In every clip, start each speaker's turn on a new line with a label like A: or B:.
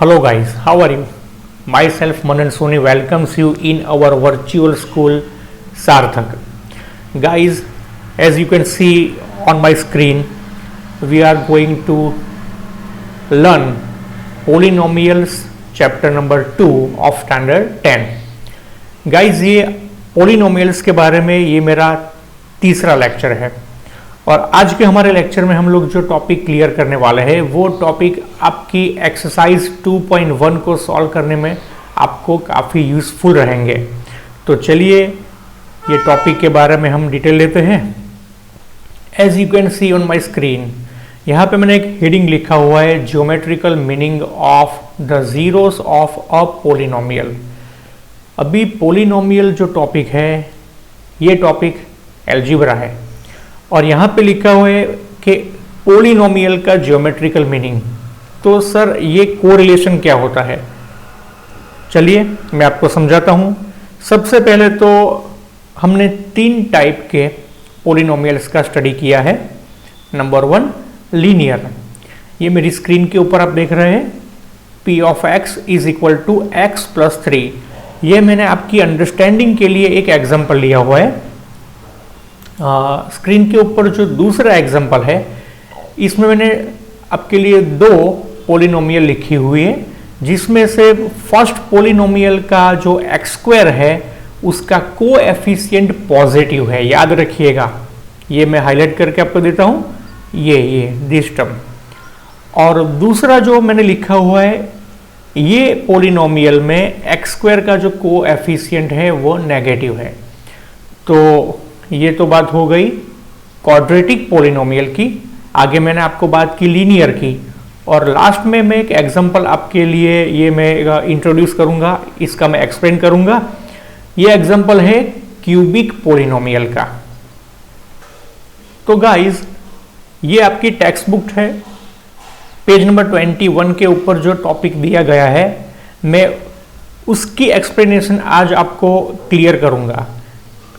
A: Hello guys, how are you? Myself Manan Soni welcomes you in our virtual school Sarthak. Guys, as you can see on my screen, we are going to learn polynomials chapter number 2 of standard 10. Guys, ये polynomials के बारे में ये मेरा तीसरा lecture है और आज के हमारे लेक्चर में हम लोग जो टॉपिक क्लियर करने वाले हैं वो टॉपिक आपकी एक्सरसाइज 2.1 को सॉल्व करने में आपको काफ़ी यूज़फुल रहेंगे। तो चलिए ये टॉपिक के बारे में हम डिटेल लेते हैं। As you can see on my screen, यहाँ पे मैंने एक हेडिंग लिखा हुआ है geometrical meaning of the zeros of a polynomial. अभी पोलिनोमियल जो टॉपिक है ये टॉपिक एल्जीब्रा है और यहाँ पे लिखा हुआ है कि पोलिनोमियल का ज्योमेट्रिकल मीनिंग। तो सर ये कोरिलेशन क्या होता है, चलिए मैं आपको समझाता हूँ। सबसे पहले तो हमने 3 टाइप के पोलिनोमियल्स का स्टडी किया है। नंबर 1 लीनियर, ये मेरी स्क्रीन के ऊपर आप देख रहे हैं p of x is equal to x plus 3। ये मैंने आपकी अंडरस्टैंडिंग के लिए एक एग्जाम्पल लिया हुआ है। स्क्रीन के ऊपर जो दूसरा एग्जाम्पल है इसमें मैंने आपके लिए 2 पोलिनोमियल लिखी हुई है, जिसमें से फर्स्ट पोलिनोमियल का जो x² है उसका कोएफिशिएंट पॉजिटिव है, याद रखिएगा। ये मैं हाईलाइट करके आपको देता हूँ, ये दिस टर्म। और दूसरा जो मैंने लिखा हुआ है ये पोलिनोमियल में x² का जो कोएफिशिएंट है वो नेगेटिव है। तो ये तो बात हो गई क्वाड्रेटिक पोलिनोमियल की। आगे मैंने आपको बात की लीनियर की और लास्ट में मैं एक एग्जांपल आपके लिए ये मैं इंट्रोड्यूस करूंगा, इसका मैं एक्सप्लेन करूंगा। ये एग्जांपल है क्यूबिक पोलिनोमियल का। तो गाइस ये आपकी टेक्स्ट बुक है, पेज नंबर 21 के ऊपर जो टॉपिक दिया गया है मैं उसकी एक्सप्लेनेशन आज आपको क्लियर करूंगा।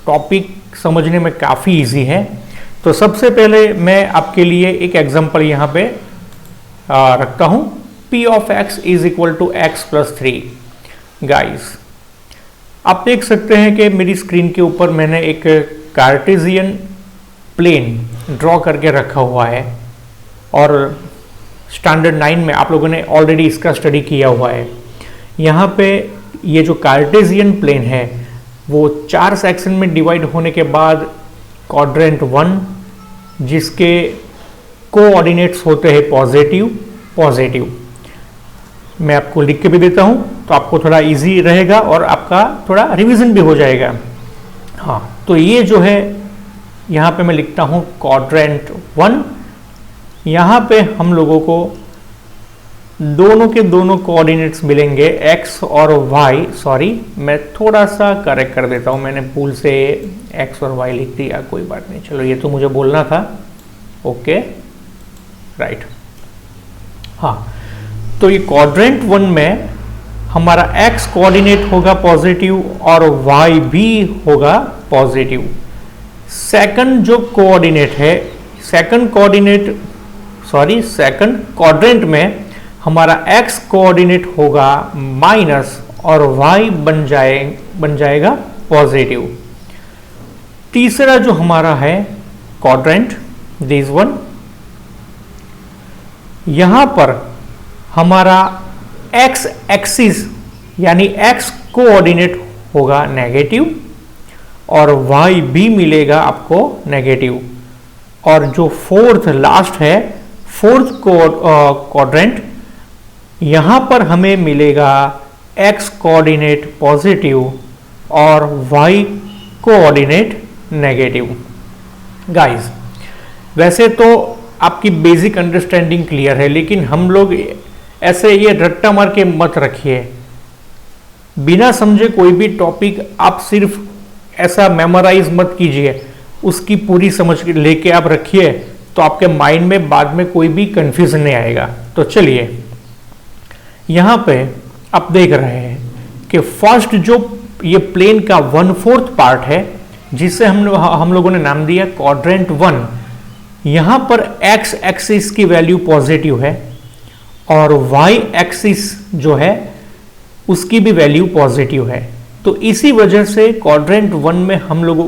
A: टॉपिक समझने में काफ़ी इजी है। तो सबसे पहले मैं आपके लिए एक एग्जांपल यहाँ पे रखता हूँ, p of x is equal to x plus 3। Guys आप देख सकते हैं कि मेरी स्क्रीन के ऊपर मैंने एक कार्टेशियन प्लेन ड्रॉ करके रखा हुआ है और स्टैंडर्ड 9 में आप लोगों ने ऑलरेडी इसका स्टडी किया हुआ है। यहाँ पे ये जो कार्टेशियन प्लेन है वो 4 सेक्शन में डिवाइड होने के बाद क्वाड्रेंट 1 जिसके कोऑर्डिनेट्स होते हैं पॉजिटिव। मैं आपको लिख के भी देता हूं तो आपको थोड़ा इजी रहेगा और आपका थोड़ा रिवीजन भी हो जाएगा। हाँ, तो ये जो है यहाँ पे मैं लिखता हूँ क्वाड्रेंट 1। यहाँ पे हम लोगों को दोनों के दोनों कोऑर्डिनेट्स मिलेंगे x और y। सॉरी, मैं थोड़ा सा करेक्ट कर देता हूँ, मैंने भूल से x और y लिख दिया, कोई बात नहीं, चलो ये तो मुझे बोलना था। Okay right. हाँ, तो ये क्वाड्रेंट 1 में हमारा x कोऑर्डिनेट होगा पॉजिटिव और y भी होगा पॉजिटिव। सेकंड जो कोऑर्डिनेट है सेकंड क्वाड्रेंट में हमारा x कोऑर्डिनेट होगा माइनस और y बन जाएगा पॉजिटिव। तीसरा जो हमारा है क्वाड्रेंट दिस वन, यहां पर हमारा x एक्सिस यानी x कोऑर्डिनेट होगा नेगेटिव और y भी मिलेगा आपको नेगेटिव। और जो फोर्थ लास्ट है फोर्थ क्वाड्रेंट, यहां पर हमें मिलेगा x कोऑर्डिनेट पॉजिटिव और y कोऑर्डिनेट नेगेटिव। गाइस वैसे तो आपकी बेसिक अंडरस्टैंडिंग क्लियर है, लेकिन हम लोग ऐसे ये रट्टा मार के मत रखिए। बिना समझे कोई भी टॉपिक आप सिर्फ ऐसा मेमोराइज मत कीजिए, उसकी पूरी समझ लेके आप रखिए तो आपके माइंड में बाद में कोई भी कंफ्यूजन नहीं आएगा। तो चलिए यहाँ पे आप देख रहे हैं कि फर्स्ट जो ये प्लेन का 1/4 पार्ट है जिसे हम लोगों ने नाम दिया क्वाड्रेंट 1, यहाँ पर x एक्सिस की वैल्यू पॉजिटिव है और वाई एक्सिस जो है उसकी भी वैल्यू पॉजिटिव है। तो इसी वजह से क्वाड्रेंट 1 में हम लोग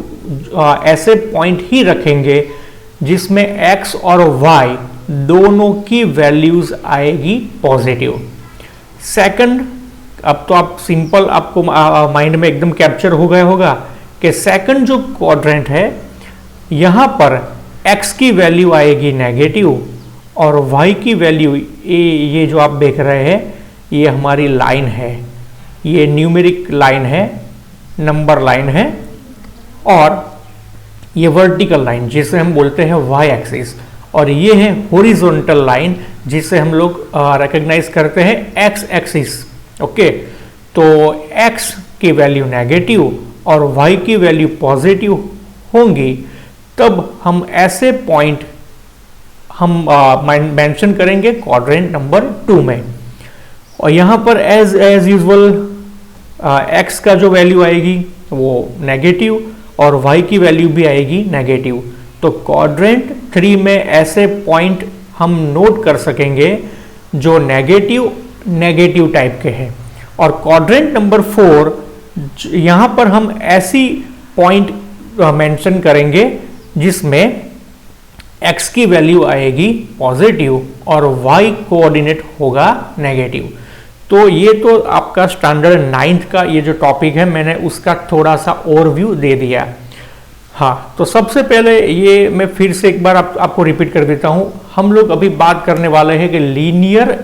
A: ऐसे पॉइंट ही रखेंगे जिसमें x और y दोनों की वैल्यूज आएगी पॉजिटिव। सेकंड, अब तो आप सिंपल आपको माइंड में एकदम कैप्चर हो गया होगा कि सेकंड जो क्वाड्रेंट है यहां पर x की वैल्यू आएगी नेगेटिव और y की वैल्यू, ये जो आप देख रहे हैं ये हमारी लाइन है, ये न्यूमेरिक लाइन है, नंबर लाइन है, और ये वर्टिकल लाइन जिसे हम बोलते हैं y एक्सिस, और ये है हॉरिजॉन्टल लाइन जिसे हम लोग रिकॉग्नाइज करते हैं x एक्सिस। ओके, तो x की वैल्यू नेगेटिव और y की वैल्यू पॉजिटिव होंगी तब हम ऐसे पॉइंट हम मेंशन करेंगे क्वाड्रेंट नंबर 2 में। और यहाँ पर एज यूजुअल x का जो वैल्यू आएगी वो नेगेटिव और y की वैल्यू भी आएगी नेगेटिव। तो क्वाड्रेंट 3 में ऐसे पॉइंट हम नोट कर सकेंगे जो नेगेटिव टाइप के हैं। और क्वाड्रेंट नंबर 4 यहाँ पर हम ऐसी पॉइंट मेंशन करेंगे जिसमें x की वैल्यू आएगी पॉजिटिव और y कोऑर्डिनेट होगा नेगेटिव। तो ये तो आपका स्टैंडर्ड 9th का ये जो टॉपिक है मैंने उसका थोड़ा सा ओवरव्यू दे दिया। हाँ, तो सबसे पहले ये मैं फिर से एक बार आपको रिपीट कर देता हूँ। हम लोग अभी बात करने वाले हैं कि लीनियर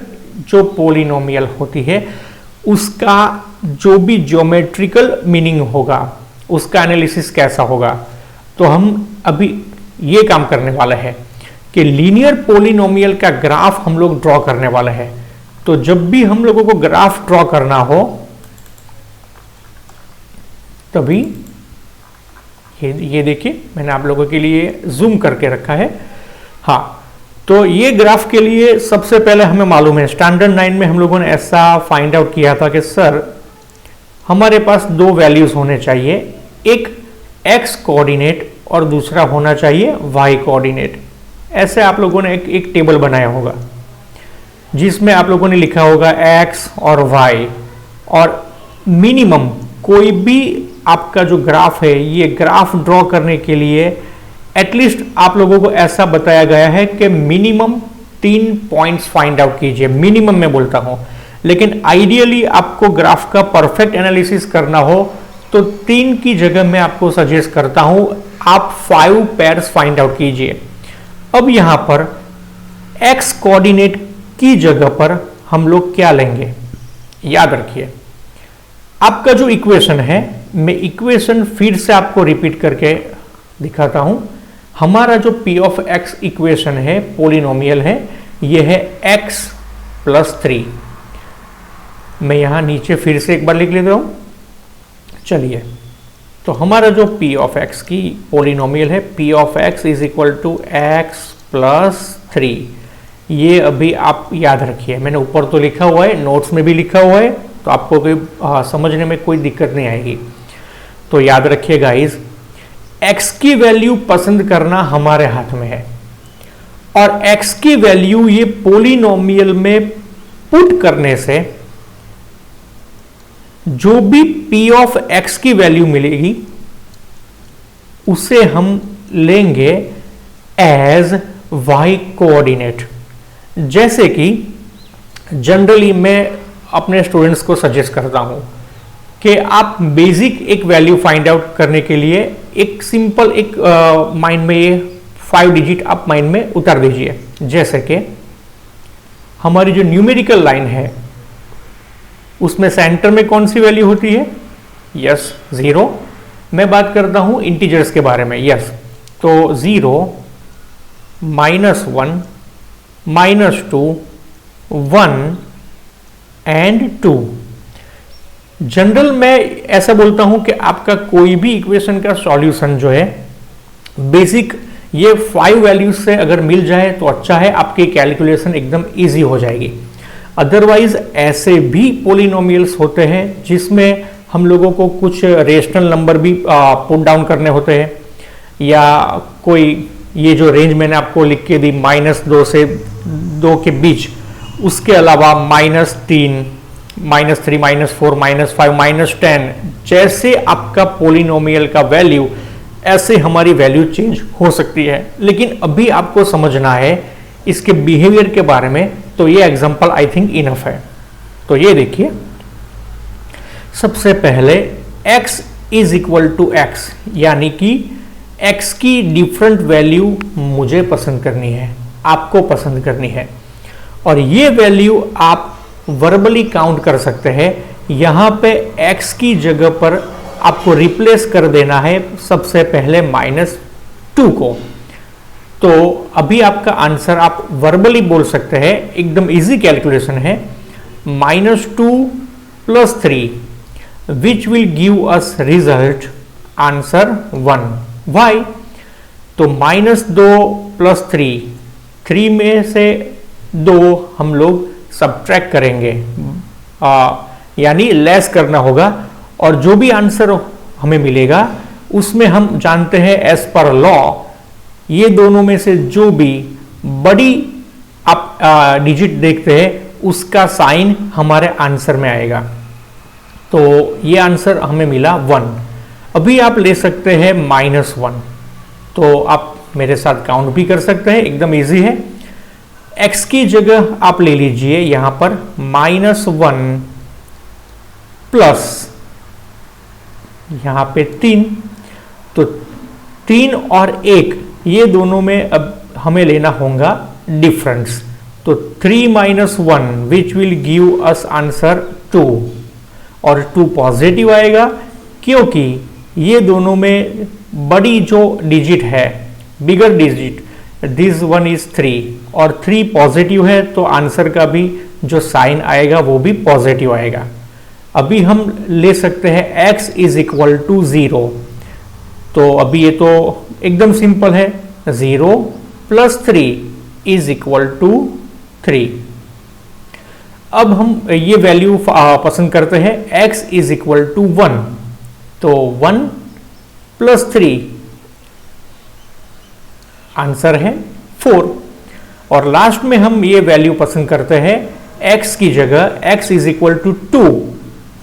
A: जो पोलिनोमियल होती है उसका जो भी ज्योमेट्रिकल मीनिंग होगा उसका एनालिसिस कैसा होगा। तो हम अभी ये काम करने वाले हैं कि लीनियर पोलिनोमियल का ग्राफ हम लोग ड्रॉ करने वाले हैं। तो जब भी हम लोगों को ग्राफ ड्रॉ करना हो तभी ये देखिए मैंने आप लोगों के लिए जूम करके रखा है। हाँ, तो ये ग्राफ के लिए सबसे पहले हमें मालूम है स्टैंडर्ड 9 में हम लोगों ने ऐसा फाइंड आउट किया था कि सर हमारे पास दो वैल्यूज होने चाहिए, एक x कोऑर्डिनेट और दूसरा होना चाहिए y कोऑर्डिनेट। ऐसे आप लोगों ने एक टेबल बनाया होगा जिसमें आप लोगों ने लिखा होगा x और y, और मिनिमम कोई भी आपका जो ग्राफ है ये ग्राफ ड्रॉ करने के लिए एटलीस्ट आप लोगों को ऐसा बताया गया है कि मिनिमम 3 पॉइंट्स फाइंड आउट कीजिए। मिनिमम मैं बोलता हूं, लेकिन आइडियली आपको ग्राफ का परफेक्ट एनालिसिस करना हो तो 3 की जगह मैं आपको सजेस्ट करता हूं आप 5 पेयर्स फाइंड आउट कीजिए। अब यहां पर x कोऑर्डिनेट की जगह पर हम लोग क्या लेंगे, याद रखिए आपका जो इक्वेशन है, मैं इक्वेशन फिर से आपको रिपीट करके दिखाता हूं। हमारा जो p ऑफ x इक्वेशन है, पोलिनोमियल है, ये है x प्लस 3। मैं यहां नीचे फिर से एक बार लिख लेता हूं। चलिए, तो हमारा जो p ऑफ x की पोलिनोमियल है, p of x is equal to x plus 3। ये अभी आप याद रखिए, मैंने ऊपर तो लिखा हुआ है, नोट्स में भी लिखा हुआ है, तो आपको कोई समझने में कोई दिक्कत नहीं आएगी। तो याद रखिए गाइस, x की वैल्यू पसंद करना हमारे हाथ में है, और x की वैल्यू ये पोलिनोमियल में पुट करने से जो भी p ऑफ x की वैल्यू मिलेगी उसे हम लेंगे एज y कोऑर्डिनेट। जैसे कि जनरली मैं अपने स्टूडेंट्स को सजेस्ट करता हूं कि आप बेसिक एक वैल्यू फाइंड आउट करने के लिए एक सिंपल एक माइंड में ये 5 डिजिट आप माइंड में उतार दीजिए। जैसे कि हमारी जो न्यूमेरिकल लाइन है उसमें सेंटर में कौन सी वैल्यू होती है, यस 0। मैं बात करता हूं इंटीजर्स के बारे में, यस, तो 0, -1, -2, 1 एंड 2। जनरल मैं ऐसा बोलता हूं कि आपका कोई भी इक्वेशन का सॉल्यूशन जो है बेसिक ये 5 वैल्यूज से अगर मिल जाए तो अच्छा है, आपकी कैलकुलेशन एकदम इजी हो जाएगी। अदरवाइज ऐसे भी पोलिनोमियल्स होते हैं जिसमें हम लोगों को कुछ रेशनल नंबर भी पुट डाउन करने होते हैं, या कोई ये जो रेंज मैंने आपको लिख के दी -2 से 2 के बीच, उसके अलावा -3, -3, -4, -5, -10 जैसे आपका पोलिनोमियल का वैल्यू, ऐसे हमारी वैल्यू चेंज हो सकती है। लेकिन अभी आपको समझना है इसके बिहेवियर के बारे में, तो ये एग्जांपल आई थिंक इनफ है। तो ये देखिए, सबसे पहले x is equal to x, यानी कि x की डिफरेंट वैल्यू मुझे पसंद करनी है, आपको पसंद करनी है, और ये वैल्यू आप वर्बली काउंट कर सकते हैं। यहां पे x की जगह पर आपको रिप्लेस कर देना है सबसे पहले -2 को। तो अभी आपका आंसर आप वर्बली बोल सकते हैं, एकदम इजी कैलकुलेशन है, -2 + 3 which will give us result answer 1। Why? तो -2 + 3 में से 2 हम लोग सब्ट्रैक्ट करेंगे, यानी लेस करना होगा, और जो भी आंसर हमें मिलेगा उसमें हम जानते हैं एज पर लॉ, ये दोनों में से जो भी बड़ी आप डिजिट देखते हैं उसका साइन हमारे आंसर में आएगा। तो ये आंसर हमें मिला 1। अभी आप ले सकते हैं -1, तो आप मेरे साथ काउंट भी कर सकते हैं, एकदम इजी है। x की जगह आप ले लीजिए यहां पर -1 प्लस यहां पे 3, तो 3 और 1 ये दोनों में अब हमें लेना होगा डिफरेंस। तो 3 - 1 which will give us answer 2, और 2 पॉजिटिव आएगा क्योंकि ये दोनों में बड़ी जो डिजिट है, बिगर डिजिट, दिस वन इज 3, और 3 पॉजिटिव है, तो आंसर का भी जो साइन आएगा वो भी पॉजिटिव आएगा। अभी हम ले सकते हैं x इज इक्वल टू 0, तो अभी ये तो एकदम सिंपल है, 0 + 3 इज इक्वल टू 3। अब हम ये वैल्यू पसंद करते हैं, x इज इक्वल टू 1, तो 1 + 3 आंसर है 4, और लास्ट में हम ये वैल्यू पसंद करते हैं x की जगह, x इज इक्वल टू 2,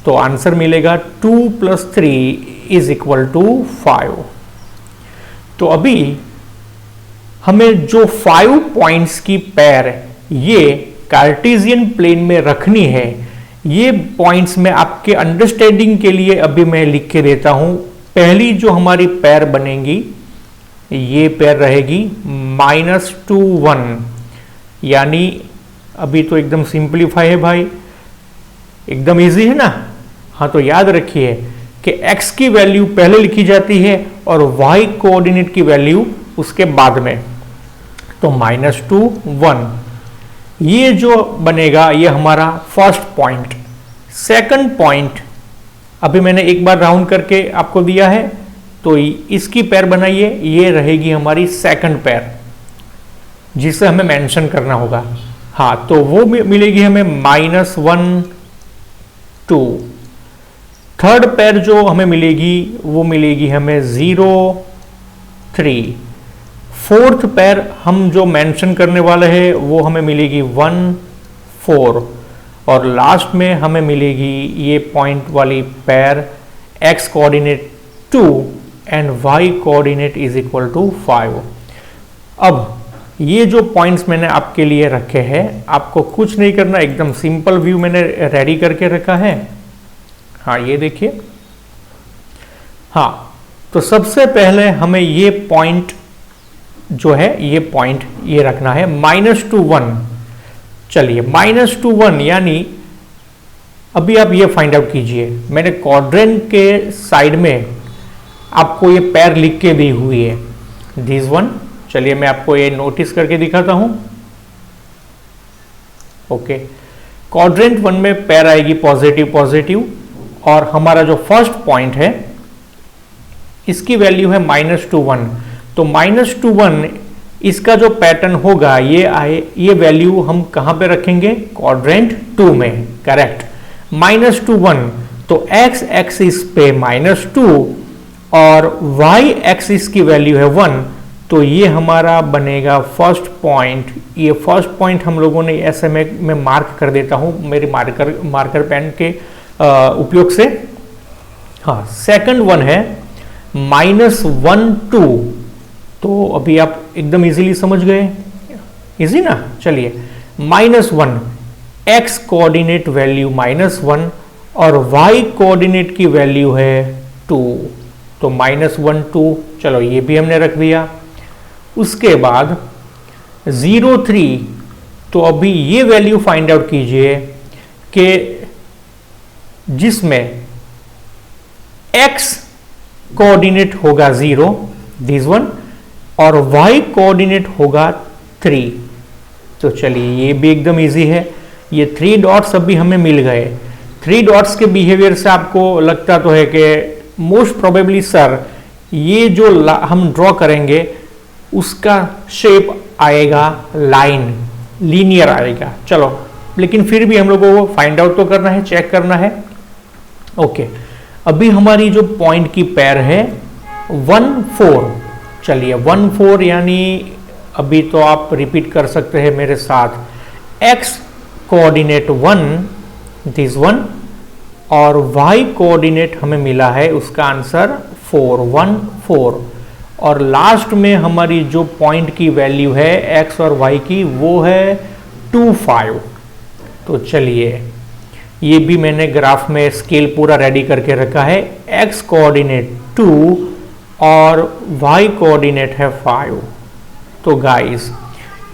A: तो आंसर मिलेगा 2 + 3 इज इक्वल टू 5। तो अभी हमें जो 5 पॉइंट्स की पैर ये कार्टेशियन प्लेन में रखनी है, ये पॉइंट्स में आपके अंडरस्टैंडिंग के लिए अभी मैं लिख के देता हूं। पहली जो हमारी पैर बनेगी, ये पैर रहेगी -2 1, यानी अभी तो एकदम सिंपलीफाई है भाई, एकदम इजी है ना। हाँ, तो याद रखिए कि x की वैल्यू पहले लिखी जाती है और y कोऑर्डिनेट की वैल्यू उसके बाद में। तो -2 1 ये जो बनेगा ये हमारा फर्स्ट पॉइंट। सेकंड पॉइंट अभी मैंने एक बार राउंड करके आपको दिया है, तो इसकी पैर बनाइए, ये रहेगी हमारी सेकंड पैर जिसे हमें मेंशन करना होगा। हाँ, तो वो मिलेगी हमें -1 2। थर्ड पैर जो हमें मिलेगी वो मिलेगी हमें 0 3। फोर्थ पैर हम जो मेंशन करने वाले हैं वो हमें मिलेगी 1 4, और लास्ट में हमें मिलेगी ये पॉइंट वाली पैर x coordinate 2 and y coordinate is equal to 5। अब ये जो पॉइंट्स मैंने आपके लिए रखे हैं, आपको कुछ नहीं करना, एकदम सिंपल व्यू मैंने रेडी करके रखा है। हाँ, ये देखिए। हाँ, तो सबसे पहले हमें ये पॉइंट जो है, ये पॉइंट ये रखना है -2 1। चलिए, -2 1 यानी अभी आप ये फाइंड आउट कीजिए, मैंने क्वाड्रेंट के साइड में आपको ये पैर लिख के दी हुई है, दिस वन। चलिए मैं आपको ये नोटिस करके दिखाता हूं। ओके, क्वाड्रेंट 1 में पैर आएगी पॉजिटिव पॉजिटिव, और हमारा जो फर्स्ट पॉइंट है इसकी वैल्यू है -2 1। तो -2 1 इसका जो पैटर्न होगा ये वैल्यू हम कहां पे रखेंगे, क्वाड्रेंट 2 में, करेक्ट। -2 1 तो x एक्सिस पे -2 और y एक्सिस की वैल्यू है 1, तो ये हमारा बनेगा फर्स्ट पॉइंट। ये फर्स्ट पॉइंट हम लोगों ने ऐसे में मार्क कर देता हूं मेरे मार्कर पेन के उपयोग से। हाँ, सेकंड वन है -1 2। तो अभी आप एकदम इजीली समझ गए, इजी ना। चलिए, -1 x कोऑर्डिनेट वैल्यू -1 और y कोऑर्डिनेट की वैल्यू है 2। तो -1 2, चलो ये भी हमने रख दिया। उसके बाद 0 3, तो अभी ये वैल्यू फाइंड आउट कीजिए कि जिसमें x कोऑर्डिनेट होगा 0, दिस वन, और y कोऑर्डिनेट होगा 3। तो चलिए ये भी एकदम इजी है। ये 3 डॉट्स अभी हमें मिल गए। 3 डॉट्स के बिहेवियर से आपको लगता तो है कि मोस्ट प्रोबेबली सर ये जो हम ड्रॉ करेंगे उसका शेप आएगा लाइन, लीनियर आएगा। चलो, लेकिन फिर भी हम लोगों को फाइंड आउट तो करना है, चेक करना है। ओके, अभी हमारी जो पॉइंट की पेयर है 1 4। चलिए 1 4 यानी अभी तो आप रिपीट कर सकते हैं मेरे साथ, x कोऑर्डिनेट 1, दिस वन, और y कोऑर्डिनेट हमें मिला है उसका आंसर 4 1 4। और लास्ट में हमारी जो पॉइंट की वैल्यू है x और y की वो है 2 5। तो चलिए ये भी मैंने ग्राफ में स्केल पूरा रेडी करके रखा है। x कोऑर्डिनेट 2 और y कोऑर्डिनेट है 5। तो गाइस,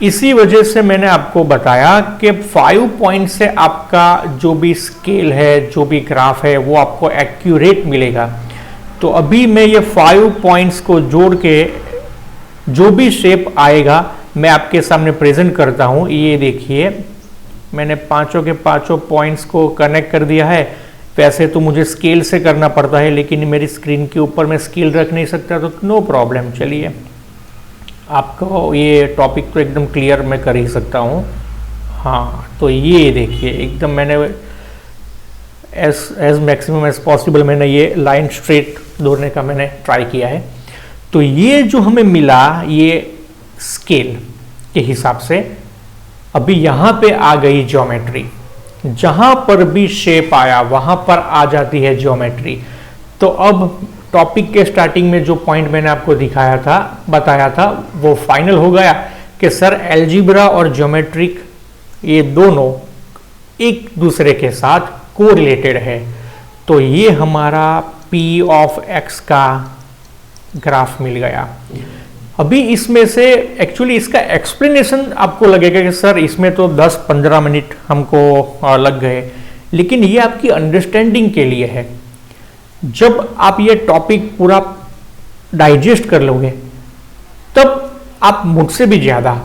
A: इसी वजह से मैंने आपको बताया कि 5 पॉइंट से आपका जो भी स्केल है, जो भी ग्राफ है, वो आपको एक्यूरेट मिलेगा। तो अभी मैं ये 5 पॉइंट्स को जोड़ के जो भी शेप आएगा मैं आपके सामने प्रेजेंट करता हूं। ये देखिए, मैंने पांचों के पांचों पॉइंट्स को कनेक्ट कर दिया है। वैसे तो मुझे स्केल से करना पड़ता है, लेकिन मेरी स्क्रीन के ऊपर मैं स्केल रख नहीं सकता, तो नो प्रॉब्लम। चलिए, आपको ये टॉपिक तो एकदम क्लियर मैं कर ही सकता हूँ। हाँ, तो ये देखिए एकदम मैंने एज मैक्सिमम एज पॉसिबल मैंने ये लाइन स्ट्रेट दौड़ने का मैंने ट्राई किया है। तो ये जो हमें मिला ये स्केल के हिसाब से, अभी यहाँ पे आ गई ज्योमेट्री। जहाँ पर भी शेप आया वहाँ पर आ जाती है ज्योमेट्री। तो अब टॉपिक के स्टार्टिंग में जो पॉइंट मैंने आपको दिखाया था, बताया था, वो फाइनल हो गया कि सर अलजेब्रा और ज्योमेट्रिक ये दोनों एक दूसरे के साथ कोरिलेटेड है। तो ये हमारा P ऑफ X का ग्राफ मिल गया। अभी इसमें से एक्चुअली इसका एक्सप्लेनेशन आपको लगेगा कि सर इसमें तो 10-15 मिनट हमको लग गए, लेकिन ये आपकी अंडरस्टैंडिंग के लिए है। जब आप ये टॉपिक पूरा डाइजेस्ट कर लोगे तब आप मुझसे भी ज्यादा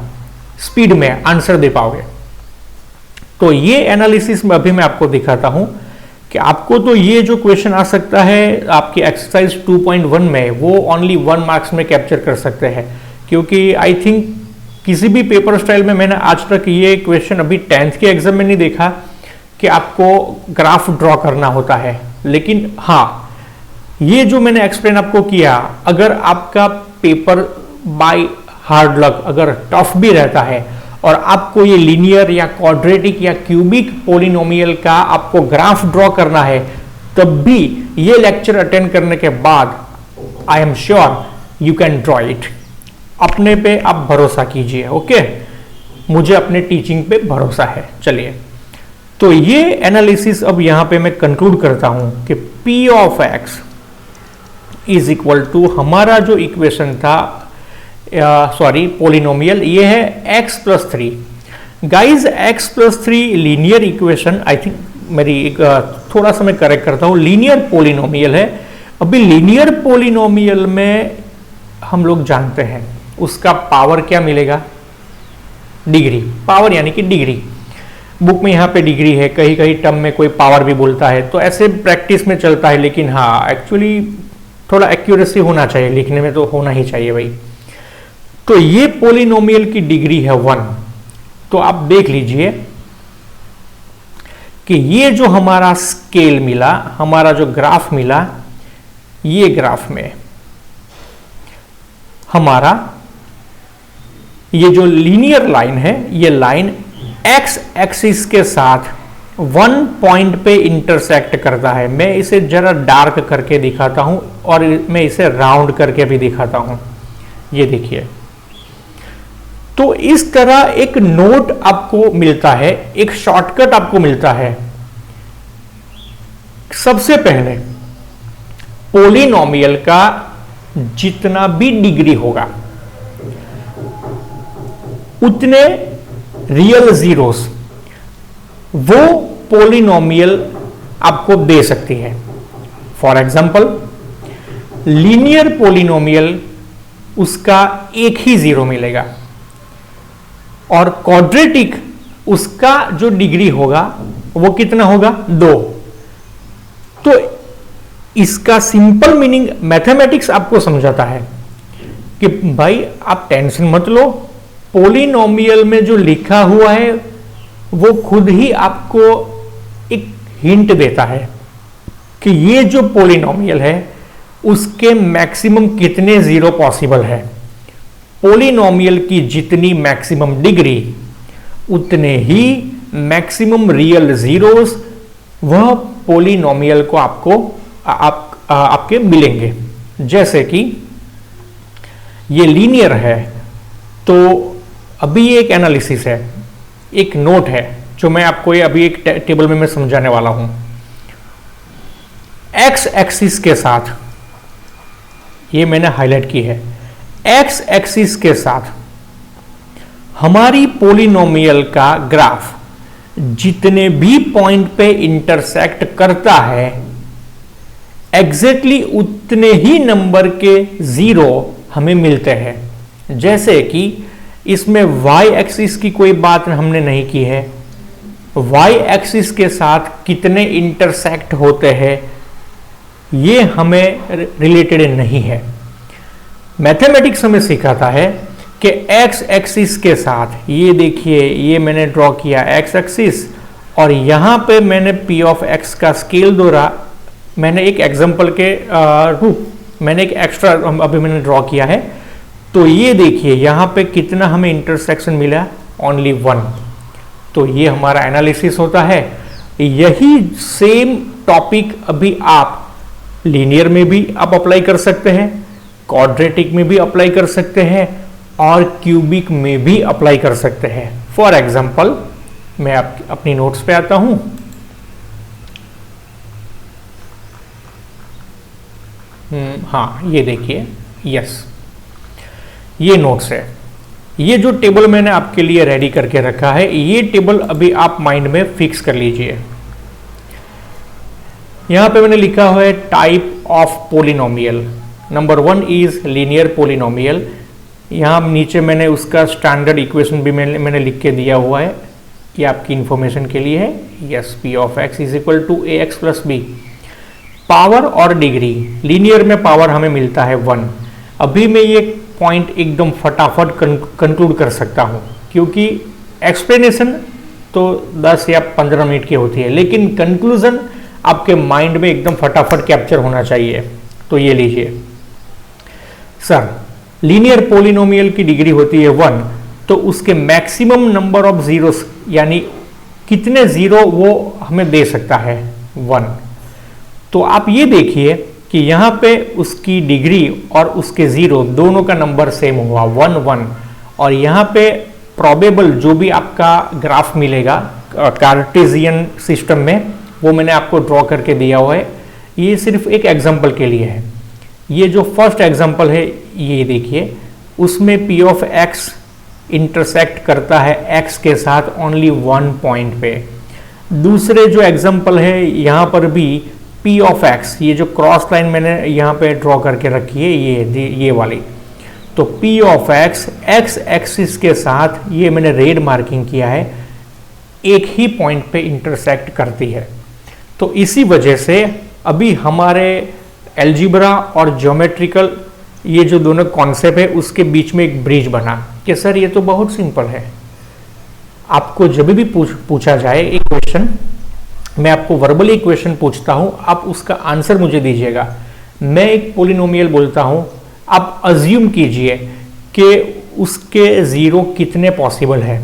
A: स्पीड में आंसर दे पाओगे। तो ये एनालिसिस में अभी मैं आपको दिखाता हूं कि आपको तो ये जो क्वेश्चन आ सकता है आपकी एक्सरसाइज 2.1 में, वो ओनली 1 मार्क्स में कैप्चर कर सकते हैं, क्योंकि आई थिंक किसी भी पेपर स्टाइल में मैंने आज तक ये क्वेश्चन अभी 10th के एग्जाम में नहीं देखा कि आपको ग्राफ ड्रॉ करना होता है। लेकिन हाँ, ये जो मैंने एक्सप्लेन आपको किया, अगर आपका पेपर बाय हार्ड लक अगर टफ भी रहता है और आपको ये लीनियर या क्वाड्रेटिक या क्यूबिक पोलिनोमियल का आपको ग्राफ ड्रॉ करना है, तब भी ये लेक्चर अटेंड करने के बाद I am sure you can draw it. अपने पे आप भरोसा कीजिए। ओके, मुझे अपने टीचिंग पे भरोसा है। चलिए, तो ये एनालिसिस अब यहां पे मैं कंक्लूड करता हूं कि P of X is equal to हमारा जो इक्वेशन था, सॉरी पोलिनोमियल, ये है x plus 3। Guys x plus 3 linear equation, I think मेरी थोड़ा सा मैं करेक्ट करता हूं, लीनियर पोलिनोमियल है। अभी लीनियर पोलिनोमियल में हम लोग जानते हैं उसका पावर क्या मिलेगा, डिग्री। पावर यानी कि डिग्री, बुक में यहाँ पे डिग्री है, कहीं कहीं टर्म में कोई पावर भी बोलता है, तो ऐसे प्रैक्टिस में चलता है। लेकिन हाँ, एक्चुअली थोड़ा एक्यूरेसी होना चाहिए, लिखने में तो होना ही चाहिए भाई। तो ये पोलिनोमियल की डिग्री है 1। तो आप देख लीजिए कि ये जो हमारा स्केल मिला, हमारा जो ग्राफ मिला, ये ग्राफ में हमारा ये जो लीनियर लाइन है, ये लाइन एक्स एक्सिस के साथ 1 पॉइंट पे इंटरसेक्ट करता है। मैं इसे जरा डार्क करके दिखाता हूं और मैं इसे राउंड करके भी दिखाता हूं। ये देखिए, तो इस तरह एक नोट आपको मिलता है, एक शॉर्टकट आपको मिलता है। सबसे पहले पॉलिनॉमियल का जितना भी डिग्री होगा उतने रियल जीरोस वो पॉलिनॉमियल आपको दे सकती है। फॉर एग्जाम्पल, लीनियर पॉलिनॉमियल उसका एक ही जीरो मिलेगा और क्वाड्रेटिक उसका जो डिग्री होगा वो कितना होगा, 2। तो इसका सिंपल मीनिंग मैथमेटिक्स आपको समझाता है कि भाई आप टेंशन मत लो, पॉलिनॉमियल में जो लिखा हुआ है वो खुद ही आपको एक हिंट देता है कि ये जो पॉलिनॉमियल है उसके मैक्सिमम कितने जीरो पॉसिबल है। पॉलिनॉमियल की जितनी मैक्सिमम डिग्री उतने ही मैक्सिमम रियल जीरोस वह पॉलिनॉमियल को आपके मिलेंगे। जैसे कि ये लीनियर है, तो अभी ये एक एनालिसिस है, एक नोट है जो मैं आपको ये अभी एक टेबल में मैं समझाने वाला हूं। एक्स एक्सिस के साथ, ये मैंने हाईलाइट की है, एक्स एक्सिस के साथ हमारी पॉलिनॉमियल का ग्राफ जितने भी पॉइंट पे इंटरसेक्ट करता है एग्जैक्टली उतने ही नंबर के जीरो हमें मिलते हैं। जैसे कि इसमें y एक्सिस की कोई बात हमने नहीं की है, y एक्सिस के साथ कितने इंटरसेक्ट होते हैं ये हमें रिलेटेड नहीं है। मैथमेटिक्स हमें सिखाता है कि x एक्सिस के साथ, ये देखिए ये मैंने ड्रॉ किया x एक्सिस और यहां पे मैंने p ऑफ x का स्केल द्वारा मैंने एक एग्जांपल के रूप मैंने एक एक्स्ट्रा अभी मैंने ड्रॉ किया है। तो ये देखिए यहां पे कितना हमें इंटरसेक्शन मिला, ओनली 1। तो ये हमारा एनालिसिस होता है। यही सेम टॉपिक अभी आप लीनियर में भी आप अप्लाई कर सकते हैं, क्वाड्रेटिक में भी अप्लाई कर सकते हैं और क्यूबिक में भी अप्लाई कर सकते हैं। फॉर एग्जाम्पल, मैं अपनी नोट्स पे आता हूं। हाँ, ये देखिए, यस, ये नोट्स है। ये जो टेबल मैंने आपके लिए रेडी करके रखा है, ये टेबल अभी आप माइंड में फिक्स कर लीजिए। यहां पे मैंने लिखा हुआ है type of polynomial. Number 1 is linear polynomial. यहां नीचे मैंने उसका स्टैंडर्ड इक्वेशन भी मैंने लिख के दिया हुआ है, ये आपकी इंफॉर्मेशन के लिए है। Yes, P of x is equal to A X plus B. Power और डिग्री, लीनियर में पावर हमें मिलता है 1। अभी मैं ये पॉइंट एकदम फटाफट कंक्लूड कर सकता हूं क्योंकि एक्सप्लेनेशन तो 10 या 15 मिनट की होती है, लेकिन कंक्लूजन आपके माइंड में एकदम फटाफट कैप्चर होना चाहिए। तो ये लीजिए सर, लीनियर पॉलिनोमियल की डिग्री होती है 1, तो उसके मैक्सिमम नंबर ऑफ जीरोस यानी कितने जीरो वो हमें दे सकता है, 1। तो आप ये देखिए कि यहां पे उसकी डिग्री और उसके जीरो दोनों का नंबर सेम हुआ, 1 1। और यहां पे प्रोबेबल जो भी आपका ग्राफ मिलेगा कार्टेशियन सिस्टम में, वो मैंने आपको ड्रॉ करके दिया हुआ है। ये सिर्फ एक एग्जांपल के लिए है। ये जो फर्स्ट एग्जांपल है, ये देखिए, उसमें p ऑफ x इंटरसेक्ट करता है x के साथ ओनली 1 पॉइंट पे। दूसरे जो एग्जांपल है, यहां पर भी p ऑफ x, ये जो क्रॉस लाइन मैंने यहां पे ड्रॉ करके रखी है, ये वाली, तो p of x x axis के साथ, ये मैंने रेड मार्किंग किया है, एक ही पॉइंट पे इंटरसेक्ट करती है। तो इसी वजह से अभी हमारे एल्जीब्रा और ज्योमेट्रिकल ये जो दोनों कॉन्सेप्ट है उसके बीच में एक ब्रिज बना कि सर ये तो बहुत सिंपल है। आपको जब भी पूछा जाए एक क्वेश्चन, मैं आपको वर्बली क्वेश्चन पूछता हूं, आप उसका आंसर मुझे दीजिएगा। मैं एक पॉलिनोमियल बोलता हूं, आप अज्यूम कीजिए कि उसके जीरो कितने पॉसिबल है,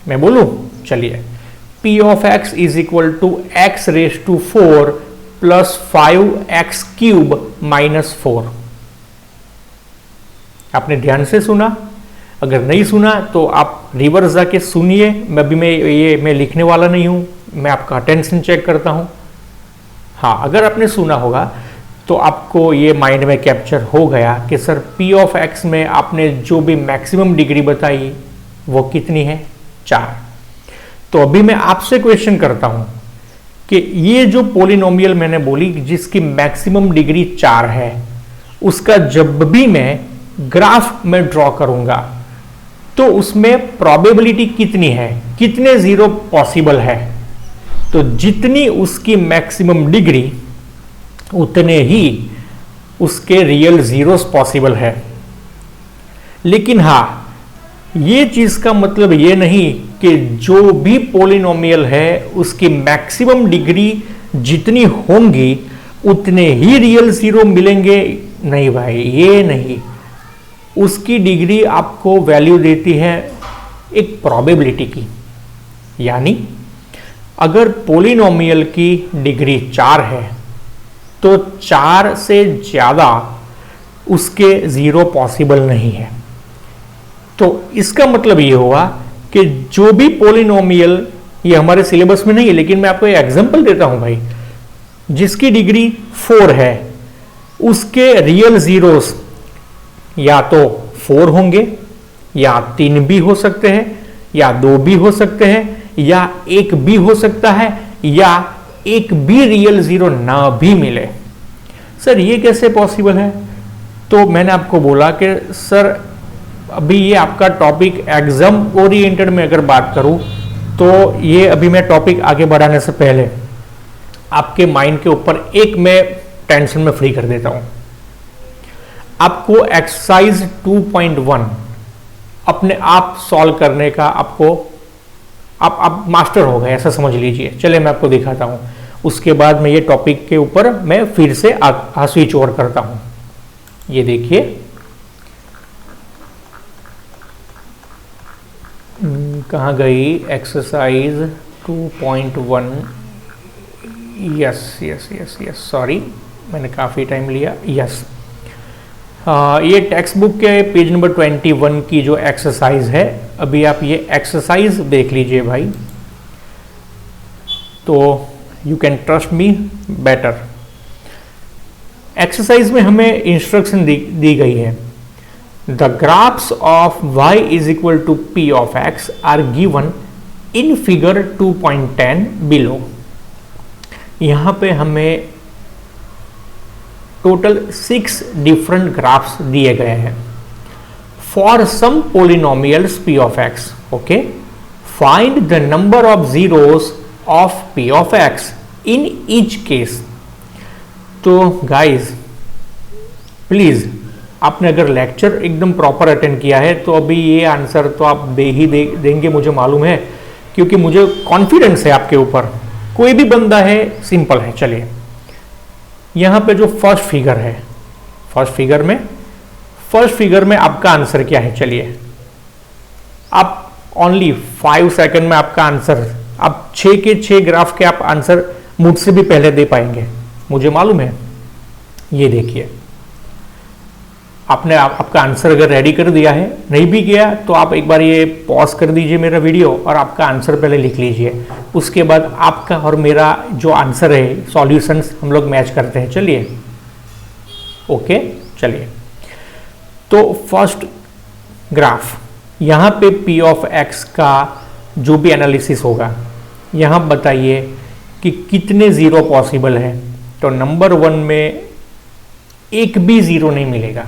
A: मैं बोलूं, चलिए, p of x is equal to x raise to 4 plus 5x cube minus 4। आपने ध्यान से सुना? अगर नहीं सुना तो आप रिवर्स जाके सुनिए। मैं लिखने वाला नहीं हूं, मैं आपका अटेंशन चेक करता हूं। हाँ, अगर आपने सुना होगा तो आपको ये माइंड में कैप्चर हो गया कि सर p ऑफ x में आपने जो भी मैक्सिमम डिग्री बताई वो कितनी है, 4। तो अभी मैं आपसे क्वेश्चन करता हूं कि ये जो पॉलिनोमियल मैंने बोली जिसकी मैक्सिमम डिग्री 4 है, उसका जब भी मैं ग्राफ में ड्रॉ करूंगा तो उसमें प्रोबेबिलिटी कितनी है, कितने जीरो पॉसिबल है? तो जितनी उसकी मैक्सिमम डिग्री उतने ही उसके रियल जीरोस पॉसिबल है। लेकिन हां, ये चीज का मतलब ये नहीं कि जो भी पॉलिनोमियल है उसकी मैक्सिमम डिग्री जितनी होंगी उतने ही रियल जीरो मिलेंगे। नहीं भाई, ये नहीं। उसकी डिग्री आपको वैल्यू देती है एक प्रोबेबिलिटी की। यानी अगर पॉलिनोमियल की डिग्री 4 है तो 4 से ज्यादा उसके जीरो पॉसिबल नहीं है। तो इसका मतलब ये हुआ कि जो भी पॉलिनोमियल, ये हमारे सिलेबस में नहीं है लेकिन मैं आपको एक एग्जांपल देता हूं भाई, जिसकी डिग्री 4 है उसके रियल जीरोस या तो 4 होंगे, या 3 भी हो सकते हैं, या 2 भी हो सकते हैं, या 1 भी हो सकता है, या एक भी रियल जीरो ना भी मिले। सर ये कैसे पॉसिबल है? तो मैंने आपको बोला कि सर अभी ये आपका टॉपिक एग्जाम ओरिएंटेड में अगर बात करूं तो ये अभी मैं टॉपिक आगे बढ़ाने से पहले आपके माइंड के ऊपर एक मैं टेंशन में फ्री कर देता हूं। आपको एक्सरसाइज 2.1 अपने आप सॉल्व करने का आपको आप मास्टर हो गए ऐसा समझ लीजिए। चलिए मैं आपको दिखाता हूं, उसके बाद मैं ये टॉपिक के ऊपर मैं फिर से स्विच ओवर करता हूं। ये देखिए, कहां गई एक्सरसाइज 2.1? यस, सॉरी मैंने काफी टाइम लिया। यस, ये टेक्स्ट बुक के पेज नंबर 21 की जो एक्सरसाइज है, अभी आप ये एक्सरसाइज देख लीजिए भाई, तो you can trust me better. Exercise में हमें इंस्ट्रक्शन दी गई है, the graphs of y is equal to p of x are given in figure 2.10 below. यहां पे हमें टोटल 6 डिफरेंट ग्राफ्स दिए गए हैं for some polynomials p of x। Okay, find the number of zeros of p of x in each case. तो guys please, आपने अगर lecture एकदम प्रॉपर अटेंड किया है तो अभी ये आंसर तो आप देंगे मुझे मालूम है, क्योंकि मुझे कॉन्फिडेंस है आपके ऊपर। कोई भी बंदा है, सिंपल है। चलिए, यहां पे जो फर्स्ट फिगर है, फर्स्ट फिगर में आपका आंसर क्या है? चलिए, आप ओनली 5 सेकंड में आपका आंसर, आप 6 के 6 ग्राफ के आप आंसर मुझसे भी पहले दे पाएंगे, मुझे मालूम है। ये देखिए, आपने आपका आंसर अगर रेडी कर दिया है, नहीं भी किया तो आप एक बार ये पॉज कर दीजिए मेरा वीडियो और आपका आंसर पहले लिख लीजिए। उसके बाद आपका और मेरा जो आंसर है, सॉल्यूशंस हम लोग मैच करते हैं। चलिए, ओके, चलिए। तो फर्स्ट ग्राफ, यहां पे p ऑफ x का जो भी एनालिसिस होगा, यहां बताइए कि कितने जीरो पॉसिबल है। तो नंबर 1 में एक भी जीरो नहीं मिलेगा।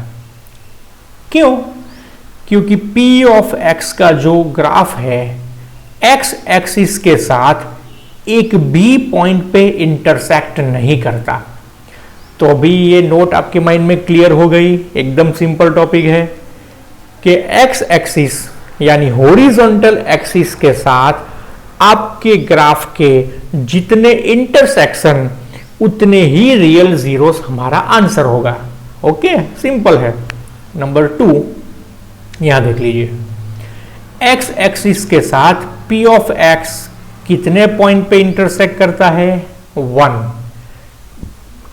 A: क्यों? क्योंकि p ऑफ x का जो ग्राफ है x एक्सिस के साथ एक भी पॉइंट पे इंटरसेक्ट नहीं करता। तो अभी ये नोट आपके माइंड में क्लियर हो गई। एकदम सिंपल टॉपिक है कि x एक्सिस यानी हॉरिजॉन्टल एक्सिस के साथ आपके ग्राफ के जितने इंटरसेक्शन उतने ही रियल जीरोस हमारा आंसर होगा। ओके, सिंपल है। नंबर 2, यहां देख लीजिए, एक्स एक्सिस के साथ पी ऑफ एक्स कितने पॉइंट पे इंटरसेक्ट करता है? 1।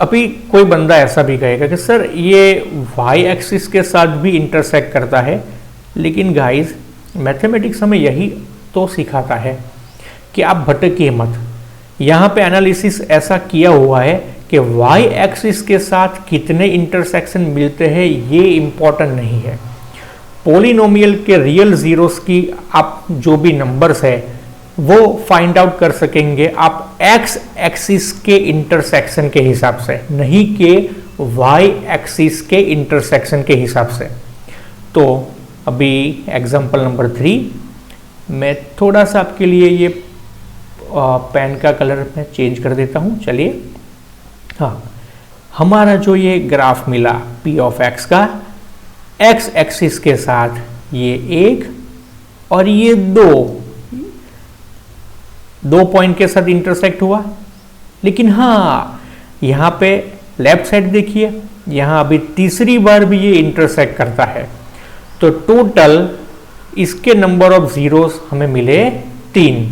A: अभी कोई बंदा ऐसा भी कहेगा कि सर ये वाई एक्सिस के साथ भी इंटरसेक्ट करता है, लेकिन गाइस मैथमेटिक्स हमें यही तो सिखाता है कि आप भटकिए मत। यहाँ पे एनालिसिस ऐसा किया हुआ है कि वाई एक्सिस के साथ कितने इंटरसेक्शन मिलते हैं ये इंपॉर्टेंट नहीं है। पॉलिनोमियल के रियल जीरोस की आप जो भी नंबर्स है वो फाइंड आउट कर सकेंगे आप एक्स एक्सिस के इंटरसेक्शन के हिसाब से, नहीं कि वाई एक्सिस के इंटरसेक्शन के हिसाब से। तो अभी एग्जांपल नंबर 3 मैं थोड़ा सा आपके लिए ये पेन का कलर मैं चेंज कर देता हूं। चलिए, हाँ, हमारा जो ये ग्राफ मिला पी ऑफ एक्स का, एक्स एक्सिस के साथ ये 1 और ये 2 पॉइंट के साथ इंटरसेक्ट हुआ। लेकिन हाँ, यहां पे लेफ्ट साइड देखिए, यहां अभी तीसरी बार भी ये इंटरसेक्ट करता है। तो टोटल इसके नंबर ऑफ जीरोस हमें मिले 3।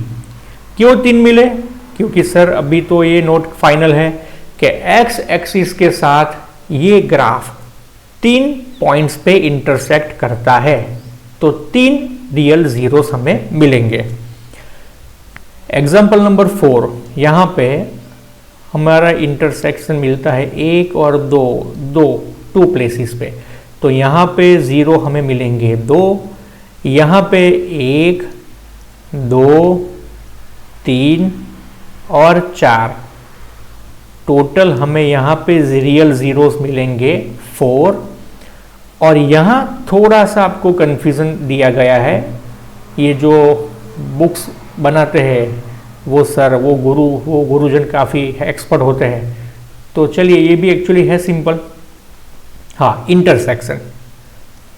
A: क्यों 3 मिले? क्योंकि सर अभी तो ये नोट फाइनल है कि एक्स एक्सिस के साथ ये ग्राफ 3 पॉइंट्स पे इंटरसेक्ट करता है, तो 3 रियल जीरोस हमें मिलेंगे। एग्जाम्पल नंबर 4, यहां पे हमारा इंटरसेक्शन मिलता है 1 और 2 प्लेसेस पे। तो यहां पे 0 हमें मिलेंगे 2, यहां पे 1, 2, 3 और 4। टोटल हमें यहां पे रियल जीरोस मिलेंगे 4। और यहां थोड़ा सा आपको कंफ्यूजन दिया गया है। ये जो बुक्स बनाते हैं वो गुरुजन काफ़ी एक्सपर्ट होते हैं। तो चलिए, ये भी एक्चुअली है सिंपल। हाँ, इंटरसेक्शन।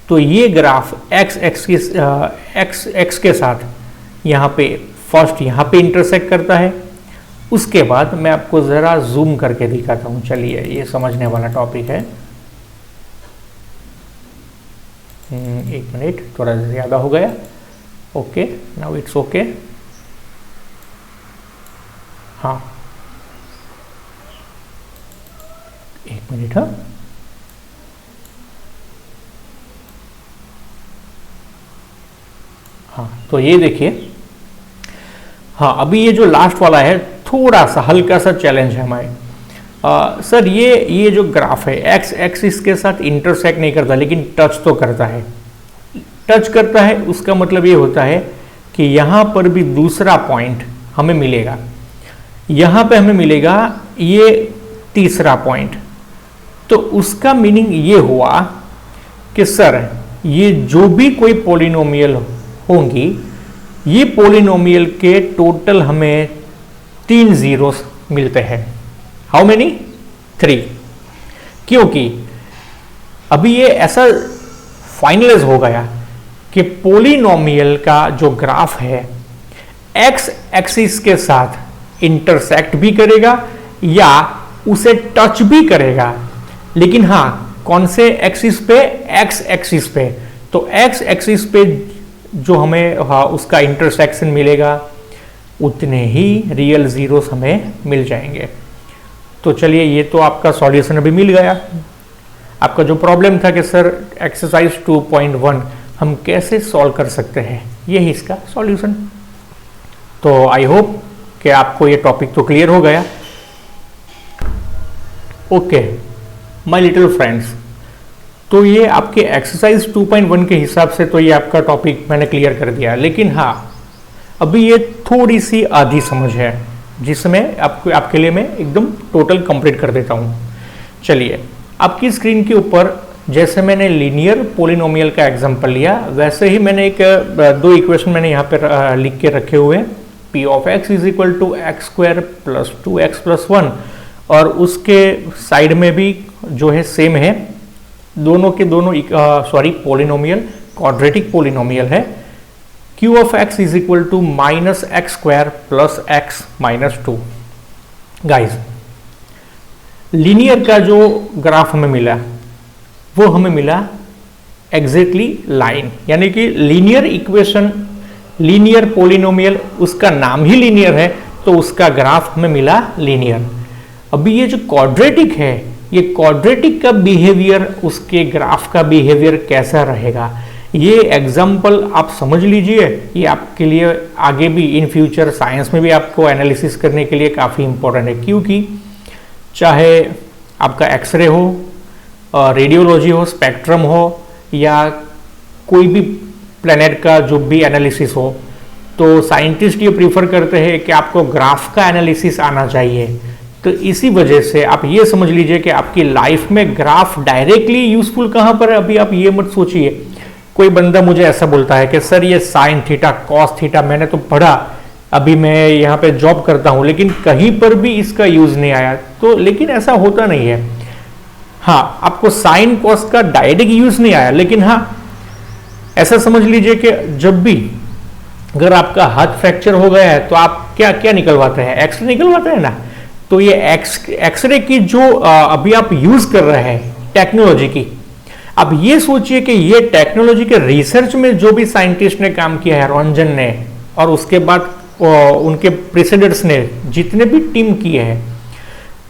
A: तो ये ग्राफ एक्स के साथ यहाँ पे फर्स्ट यहाँ पे इंटरसेक्ट करता है। उसके बाद मैं आपको ज़रा जूम करके दिखाता हूँ। चलिए, ये समझने वाला टॉपिक है। 1 मिनट, थोड़ा ज़्यादा हो गया। Okay, now it's okay. हाँ, 1 मिनट। हाँ, तो ये देखिए, हाँ, अभी ये जो लास्ट वाला है थोड़ा सा हल्का सा चैलेंज है हमारे। सर ये जो ग्राफ है एक्स एक्सिस के साथ इंटरसेक्ट नहीं करता, लेकिन टच तो करता है। टच करता है उसका मतलब ये होता है कि यहाँ पर भी दूसरा पॉइंट हमें मिलेगा, यहाँ पे हमें मिलेगा ये तीसरा पॉइंट। तो उसका मीनिंग ये हुआ कि सर ये जो भी कोई पॉलिनोमियल होंगी, ये पॉलिनोमियल के टोटल हमें 3 जीरोस मिलते हैं। How many? 3। क्योंकि अभी ये ऐसा फाइनलाइज हो गया कि पॉलिनोमियल का जो ग्राफ है एक्स एक्सिस के साथ इंटरसेक्ट भी करेगा या उसे टच भी करेगा। लेकिन हाँ, कौन से एक्सिस पे? एक्स एक्सिस पे। तो एक्स एक्सिस पे जो हमें उसका इंटरसेक्शन मिलेगा उतने ही रियल जीरोस हमें मिल जाएंगे। तो चलिए, ये तो आपका सॉल्यूशन अभी मिल गया। आपका जो प्रॉब्लम था कि सर एक्सरसाइज 2.1 हम कैसे सॉल्व कर सकते हैं, यही इसका सॉल्यूशन। तो आई होप कि आपको ये टॉपिक तो क्लियर हो गया। ओके माय लिटिल फ्रेंड्स, तो ये आपके एक्सरसाइज 2.1 के हिसाब से तो ये आपका टॉपिक मैंने क्लियर कर दिया। लेकिन हाँ, अभी ये थोड़ी सी आधी समझ है जिसमें आपके लिए मैं एकदम टोटल कंप्लीट कर देता हूँ। चलिए, आपकी स्क्रीन के ऊपर जैसे मैंने लीनियर पॉलिनोमियल का एग्जांपल लिया, वैसे ही मैंने 2 इक्वेशन मैंने यहाँ पर लिख के रखे हुए। P of x is equal to x square plus 2x plus 1, और उसके साइड में भी जो है सेम है, दोनों के दोनों पॉलिनोमियल क्वाड्रेटिक पॉलिनोमियल है। q of x is equal to minus x square plus x minus 2। Guys, linear का जो ग्राफ हमें मिला वो हमें मिला एग्जैक्टली लाइन, यानी कि लीनियर इक्वेशन, लीनियर पोलिनोमियल, उसका नाम ही लीनियर है तो उसका ग्राफ हमें मिला लीनियर। अभी ये जो क्वाड्रेटिक है, ये क्वाड्रेटिक का बिहेवियर, उसके ग्राफ का बिहेवियर कैसा रहेगा, ये एग्जाम्पल आप समझ लीजिए। ये आपके लिए आगे भी इन फ्यूचर साइंस में भी आपको एनालिसिस करने के लिए काफ़ी इंपॉर्टेंट है, क्योंकि चाहे आपका एक्सरे हो, रेडियोलॉजी हो, स्पेक्ट्रम हो, या कोई भी प्लेनेट का जो भी एनालिसिस हो, तो साइंटिस्ट ये प्रीफर करते हैं कि आपको ग्राफ का एनालिसिस आना चाहिए। तो इसी वजह से आप ये समझ लीजिए कि आपकी लाइफ में ग्राफ डायरेक्टली यूजफुल कहाँ पर है। अभी आप ये मत सोचिए, कोई बंदा मुझे ऐसा बोलता है कि सर ये साइन थीटा कॉस थीटा मैंने तो पढ़ा, अभी मैं यहाँ पे जॉब करता हूँ, लेकिन कहीं पर भी इसका यूज नहीं आया। तो लेकिन ऐसा होता नहीं है। हाँ, आपको साइन कॉस का डायरेक्ट यूज नहीं आया, लेकिन हाँ ऐसा समझ लीजिए कि जब भी अगर आपका हाथ फ्रैक्चर हो गया है तो आप क्या क्या निकलवाते हैं, एक्सरे निकलवाते हैं ना। तो ये एक्सरे की जो अभी आप यूज कर रहे हैं टेक्नोलॉजी की, अब ये सोचिए कि ये टेक्नोलॉजी के रिसर्च में जो भी साइंटिस्ट ने काम किया है, रंजन ने और उसके बाद उनके प्रेसिडेंट्स ने जितने भी टीम किए हैं,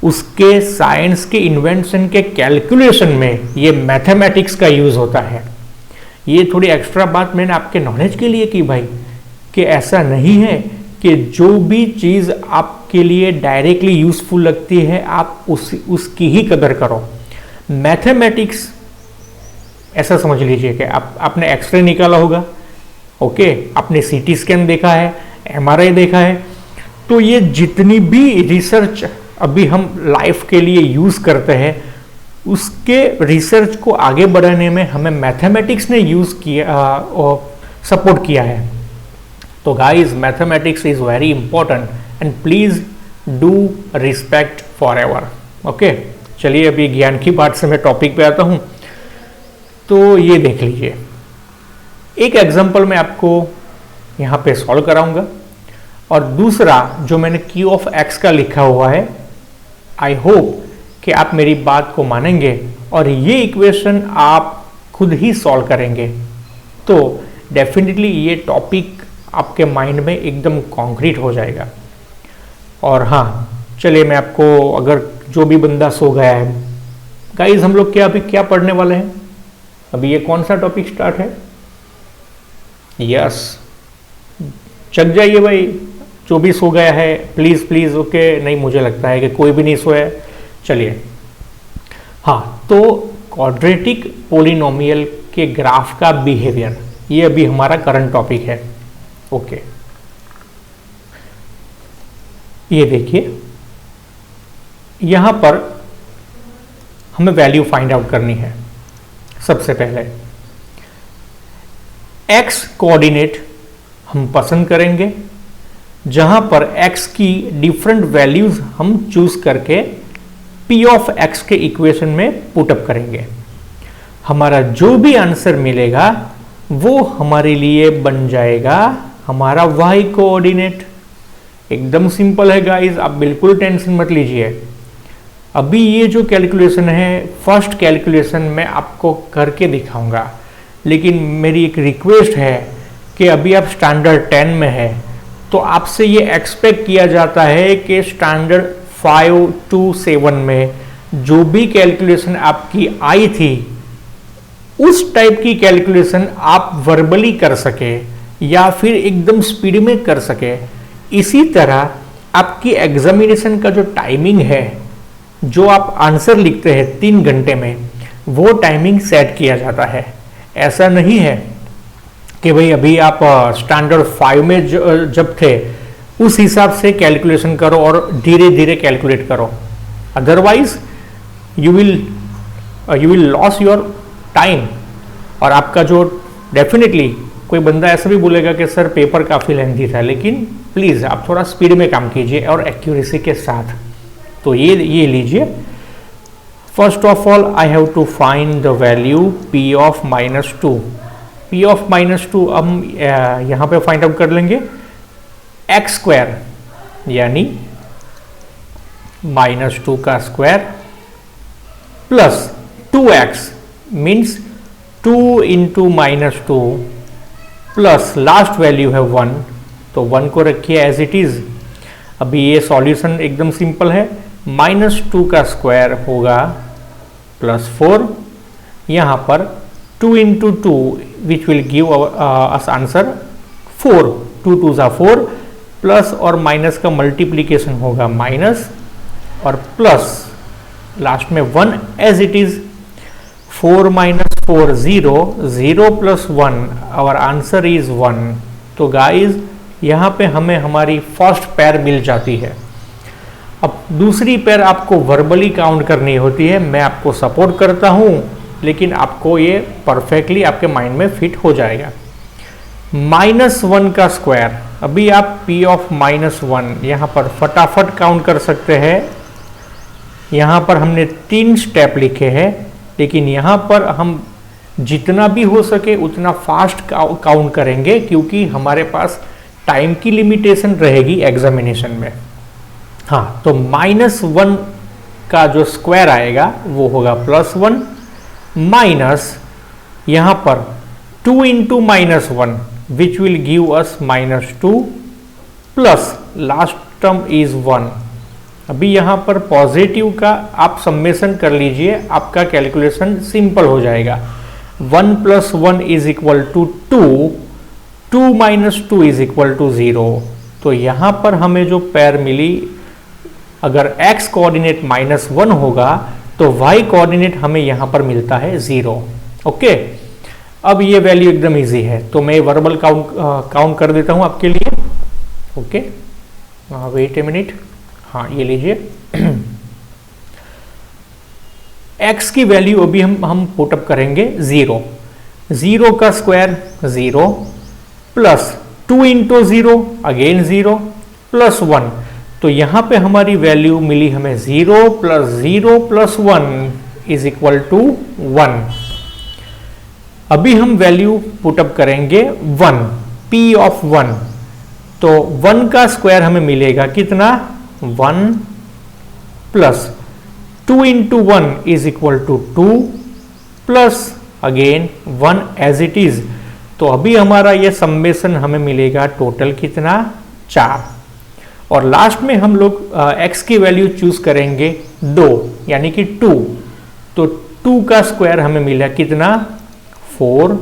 A: उसके साइंस के इन्वेंशन के कैलकुलेशन में ये मैथमेटिक्स का यूज होता है। ये थोड़ी एक्स्ट्रा बात मैंने आपके नॉलेज के लिए की भाई, कि ऐसा नहीं है कि जो भी चीज आपके लिए डायरेक्टली यूजफुल लगती है आप उसकी ही कदर करो। मैथमेटिक्स ऐसा समझ लीजिए कि आपने एक्सरे निकाला होगा, ओके, आपने सीटी स्कैन देखा है, एमआरआई देखा है, तो ये जितनी भी रिसर्च अभी हम लाइफ के लिए यूज करते हैं, उसके रिसर्च को आगे बढ़ाने में हमें मैथमेटिक्स ने यूज किया और सपोर्ट किया है। तो guys, mathematics is very important and please do respect for ever. Okay, चलिए अभी ज्ञान की बात से मैं टॉपिक पे आता हूं। तो ये देख लीजिए, एक एग्जांपल मैं आपको यहाँ पे सॉल्व कराऊंगा, और दूसरा जो मैंने क्यू ऑफ एक्स का लिखा हुआ है, आई होप कि आप मेरी बात को मानेंगे और ये इक्वेशन आप खुद ही सॉल्व करेंगे। तो डेफिनेटली ये टॉपिक आपके माइंड में एकदम कॉन्क्रीट हो जाएगा। और हाँ, चलिए मैं आपको, अगर जो भी बंदा सो गया है, गाइस हम लोग अभी क्या पढ़ने वाले हैं, अभी ये कौन सा टॉपिक स्टार्ट है, यस, जग जाइए भाई, जो भी सो गया है प्लीज प्लीज। ओके, नहीं मुझे लगता है कि कोई भी नहीं सोया। चलिए, हाँ, तो क्वाड्रेटिक पोलिनोमियल के ग्राफ का बिहेवियर, ये अभी हमारा करंट टॉपिक है। ओके, ये देखिए, यहां पर हमें वैल्यू फाइंड आउट करनी है। सबसे पहले x कोऑर्डिनेट हम पसंद करेंगे, जहां पर x की डिफरेंट वैल्यूज हम चूज करके p ऑफ x के इक्वेशन में पुटअप करेंगे। हमारा जो भी आंसर मिलेगा वो हमारे लिए बन जाएगा हमारा y कोऑर्डिनेट। एकदम सिंपल है गाइस, आप बिल्कुल टेंशन मत लीजिए। अभी ये जो कैलकुलेशन है, फर्स्ट कैलकुलेशन मैं आपको करके दिखाऊंगा, लेकिन मेरी एक रिक्वेस्ट है कि अभी आप स्टैंडर्ड 10 में है, तो आपसे ये एक्सपेक्ट किया जाता है कि स्टैंडर्ड 5 to 7 में जो भी कैलकुलेशन आपकी आई थी, उस टाइप की कैलकुलेशन आप वर्बली कर सके या फिर एकदम स्पीड में कर सके। इसी तरह आपकी एग्जामिनेशन का जो टाइमिंग है, जो आप आंसर लिखते हैं 3 घंटे में, वो टाइमिंग सेट किया जाता है। ऐसा नहीं है कि भाई अभी आप स्टैंडर्ड 5 में जब थे उस हिसाब से कैलकुलेशन करो और धीरे धीरे कैलकुलेट करो, otherwise you will loss your time. और आपका जो डेफिनेटली कोई बंदा ऐसा भी बोलेगा कि सर पेपर काफ़ी लेंथी था, लेकिन प्लीज़ आप थोड़ा स्पीड में काम कीजिए और एक्यूरेसी के साथ। तो ये लीजिए, first of all I have to find the value p of -2। p of -2 हम यहाँ पे फाइंड आउट कर लेंगे, x स्क्वायर यानी -2 का square plus 2x means 2 into minus two plus last value है 1, तो 1 को रखिए एज इट इज। अभी ये सॉल्यूशन एकदम सिंपल है, -2 का स्क्वायर होगा +4, यहाँ पर 2 into two which will give us answer 4, 2 2 ज़ा 4, प्लस और माइनस का मल्टीप्लीकेशन होगा माइनस और प्लस लास्ट में 1 as it is. 4 - 4 0, 0 + 1, our answer is 1। तो गाइज यहाँ पे हमें हमारी फर्स्ट पैर मिल जाती है। अब दूसरी पैर आपको वर्बली काउंट करनी होती है, मैं आपको सपोर्ट करता हूँ, लेकिन आपको ये परफेक्टली आपके माइंड में फिट हो जाएगा। -1 का स्क्वायर, अभी आप P ऑफ -1 यहाँ पर फटाफट काउंट कर सकते हैं। यहाँ पर हमने 3 स्टेप लिखे हैं, लेकिन यहाँ पर हम जितना भी हो सके उतना फास्ट काउंट करेंगे, क्योंकि हमारे पास टाइम की लिमिटेशन रहेगी एग्जामिनेशन में। हाँ, तो -1 का जो स्क्वायर आएगा वो होगा +1 माइनस यहाँ पर 2 into -1 which will give us -2 plus last term is 1। अभी यहाँ पर पॉजिटिव का आप सम्मेशन कर लीजिए, आपका कैलकुलेशन सिंपल हो जाएगा। 1 + 1 is equal to 2, 2 - 2 is equal to 0। तो यहाँ पर हमें जो पैर मिली, अगर x कोऑर्डिनेट -1 होगा तो y कोऑर्डिनेट हमें यहाँ पर मिलता है 0। ओके, अब ये वैल्यू एकदम इजी है, तो मैं वर्बल काउंट कर देता हूँ आपके लिए। Okay, wait a minute. हाँ, ये लीजिए x की वैल्यू अभी हम पुटअप करेंगे 0, 0 का square 0 plus 2 into 0 again 0 plus 1। तो यहाँ पे हमारी वैल्यू मिली हमें 0 + 0 + 1 इज इक्वल टू 1। अभी हम वैल्यू पुटअप करेंगे 1, P ऑफ 1। तो 1 का स्क्वायर हमें मिलेगा कितना, 1 plus 2 into 1 is equal to 2 plus again 1 as it is. तो अभी हमारा ये सम्मेशन हमें मिलेगा टोटल कितना, 4। और लास्ट में हम लोग x की वैल्यू चूज करेंगे 2 यानी कि 2। तो 2 का स्क्वायर हमें मिला कितना, 4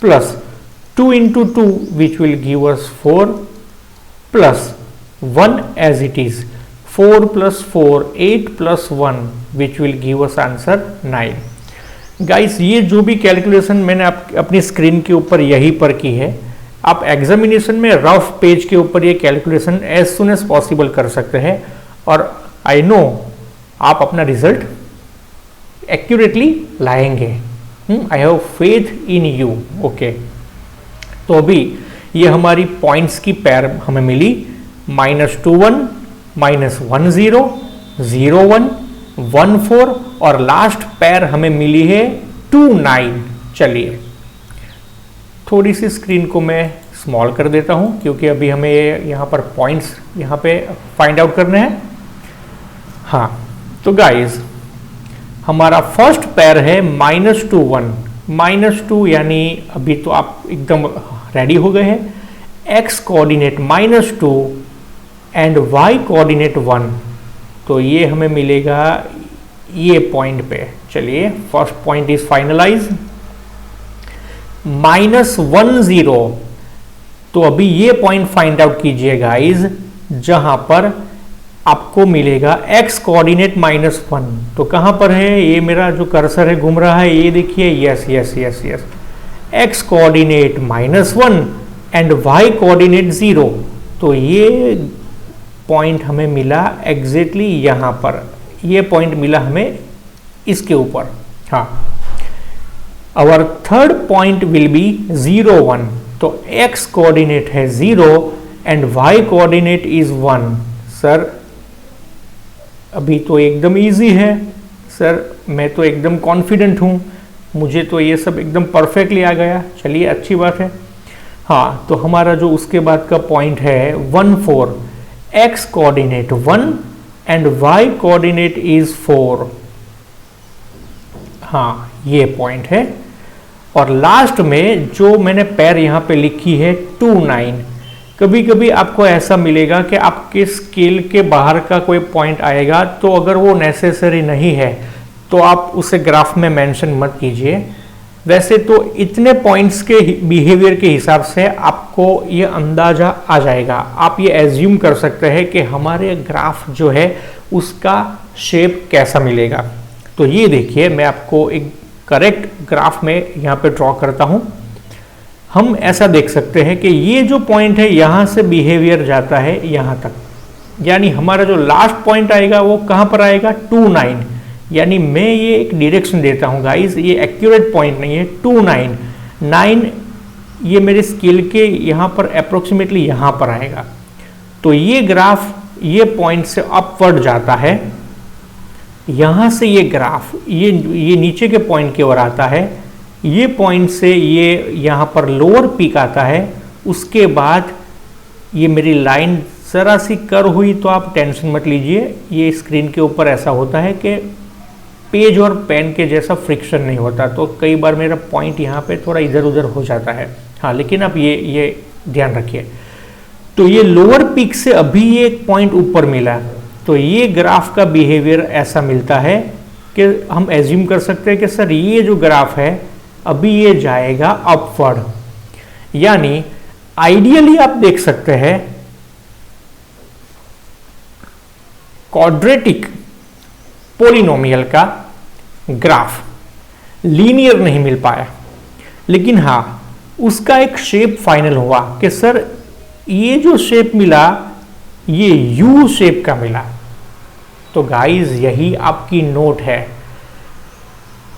A: plus 2 into 2 which will give us 4 plus 1 as it is. 4 + 4 8 + 1 which will give us answer 9। Guys, ये जो भी कैलकुलेशन मैंने अपनी स्क्रीन के ऊपर यहीं पर की है, आप एग्जामिनेशन में रफ पेज के ऊपर ये calculation as soon as possible कर सकते हैं, और आई नो आप अपना रिजल्ट एक्यूरेटली लाएंगे। I have faith in you. Okay, तो अभी ये हमारी पॉइंट्स की पैर हमें मिली, -21 -1 0 0 1 1 4 और लास्ट पैर हमें मिली है 2 9। चलिए थोड़ी सी स्क्रीन को मैं स्मॉल कर देता हूं, क्योंकि अभी हमें यहाँ पर पॉइंट्स यहाँ पे फाइंड आउट करने हैं। हाँ, तो गाइस हमारा फर्स्ट पैर है -2 1 -2, यानी अभी तो आप एकदम रेडी हो गए हैं। x coordinate -2 and y coordinate 1, तो ये हमें मिलेगा ये पॉइंट पे। चलिए, फर्स्ट पॉइंट इज फाइनलाइज। -1 0, तो अभी ये पॉइंट फाइंड आउट कीजिए गाइज, जहां पर आपको मिलेगा x कोऑर्डिनेट -1। तो कहां पर है, ये मेरा जो कर्सर है घूम रहा है, ये देखिए, yes yes yes yes, x coordinate -1 and y coordinate 0। तो ये पॉइंट हमें मिला एग्जैक्टली यहां पर, ये पॉइंट मिला हमें इसके ऊपर। हाँ, our third point will be 0 1। तो x कोऑर्डिनेट है 0 and y coordinate is 1। Sir अभी तो एकदम इजी है सर, मैं तो एकदम कॉन्फिडेंट हूं, मुझे तो ये सब एकदम परफेक्टली आ गया। चलिए, अच्छी बात है। हाँ, तो हमारा जो उसके बाद का पॉइंट है 1 4, x coordinate 1 and y coordinate is 4। हाँ, ये पॉइंट है। और लास्ट में जो मैंने पैर यहाँ पे लिखी है 2 9। कभी कभी आपको ऐसा मिलेगा कि आपके स्केल के बाहर का कोई पॉइंट आएगा, तो अगर वो नेसेसरी नहीं है तो आप उसे ग्राफ में मेंशन मत कीजिए। वैसे तो इतने पॉइंट्स के बिहेवियर के हिसाब से आपको ये अंदाजा आ जाएगा। आप ये एज्यूम कर सकते हैं कि हमारे ग्राफ जो है उसका शेप कैसा मिलेगा। तो ये देखिए, मैं आपको एक करेक्ट ग्राफ में यहाँ पे ड्रॉ करता हूँ। हम ऐसा देख सकते हैं कि ये जो पॉइंट है यहाँ से बिहेवियर जाता है यहाँ तक, यानी हमारा जो लास्ट पॉइंट आएगा वो कहाँ पर आएगा 2 9। यानी मैं ये एक डायरेक्शन देता हूँ गाइस, ये एक्यूरेट पॉइंट नहीं है। 2 9 9 ये मेरे स्केल के यहाँ पर अप्रोक्सीमेटली यहाँ पर आएगा। तो ये ग्राफ ये पॉइंट से अपवर्ड जाता है, यहाँ से ये ग्राफ ये नीचे के पॉइंट की ओर आता है, ये पॉइंट से ये यहाँ पर लोअर पीक आता है। उसके बाद ये मेरी लाइन जरा सी कर हुई तो आप टेंशन मत लीजिए, ये स्क्रीन के ऊपर ऐसा होता है कि पेज और पेन के जैसा फ्रिक्शन नहीं होता, तो कई बार मेरा पॉइंट यहाँ पे थोड़ा इधर उधर हो जाता है। हाँ, लेकिन आप ये ध्यान रखिए। तो ये लोअर पीक से अभी ये एक पॉइंट ऊपर मिला, तो ये ग्राफ का बिहेवियर ऐसा मिलता है कि हम एज्यूम कर सकते हैं कि सर ये जो ग्राफ है अभी ये जाएगा अपवर्ड। यानी आइडियली आप देख सकते हैं क्वाड्रेटिक पॉलिनोमियल का ग्राफ लीनियर नहीं मिल पाया, लेकिन हाँ उसका एक शेप फाइनल हुआ कि सर ये जो शेप मिला ये यू शेप का मिला। तो गाइस यही आपकी नोट है।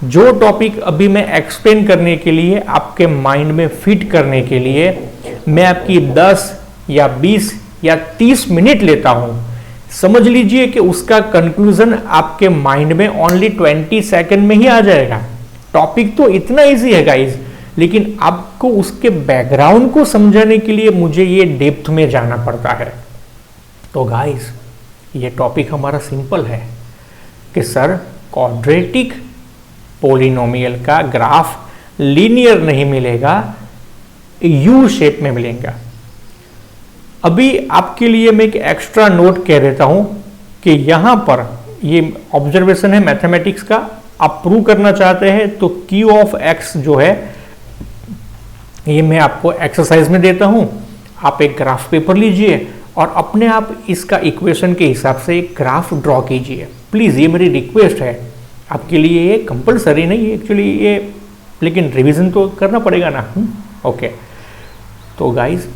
A: जो टॉपिक अभी मैं एक्सप्लेन करने के लिए, आपके माइंड में फिट करने के लिए मैं आपकी 10 या 20 या 30 मिनट लेता हूं, समझ लीजिए कि उसका कंक्लूजन आपके माइंड में ओनली 20 सेकंड में ही आ जाएगा। टॉपिक तो इतना इजी है गाइस, लेकिन आपको उसके बैकग्राउंड को समझाने के लिए मुझे ये डेप्थ में जाना पड़ता है। तो गाइस ये टॉपिक हमारा सिंपल है कि सर क्वाड्रेटिक पॉलिनोमियल का ग्राफ लीनियर नहीं मिलेगा, यू शेप में मिलेगा। अभी आपके लिए मैं एक एक्स्ट्रा नोट कह देता हूं कि यहां पर ये ऑब्जर्वेशन है मैथमेटिक्स का, आप प्रूव करना चाहते हैं तो क्यू ऑफ एक्स जो है ये मैं आपको एक्सरसाइज में देता हूं। आप एक ग्राफ पेपर लीजिए और अपने आप इसका इक्वेशन के हिसाब से एक ग्राफ ड्रॉ कीजिए प्लीज, ये मेरी रिक्वेस्ट है आपके लिए। ये कंपलसरी नहीं है एक्चुअली ये, लेकिन रिवीजन तो करना पड़ेगा ना। ओके, तो गाइस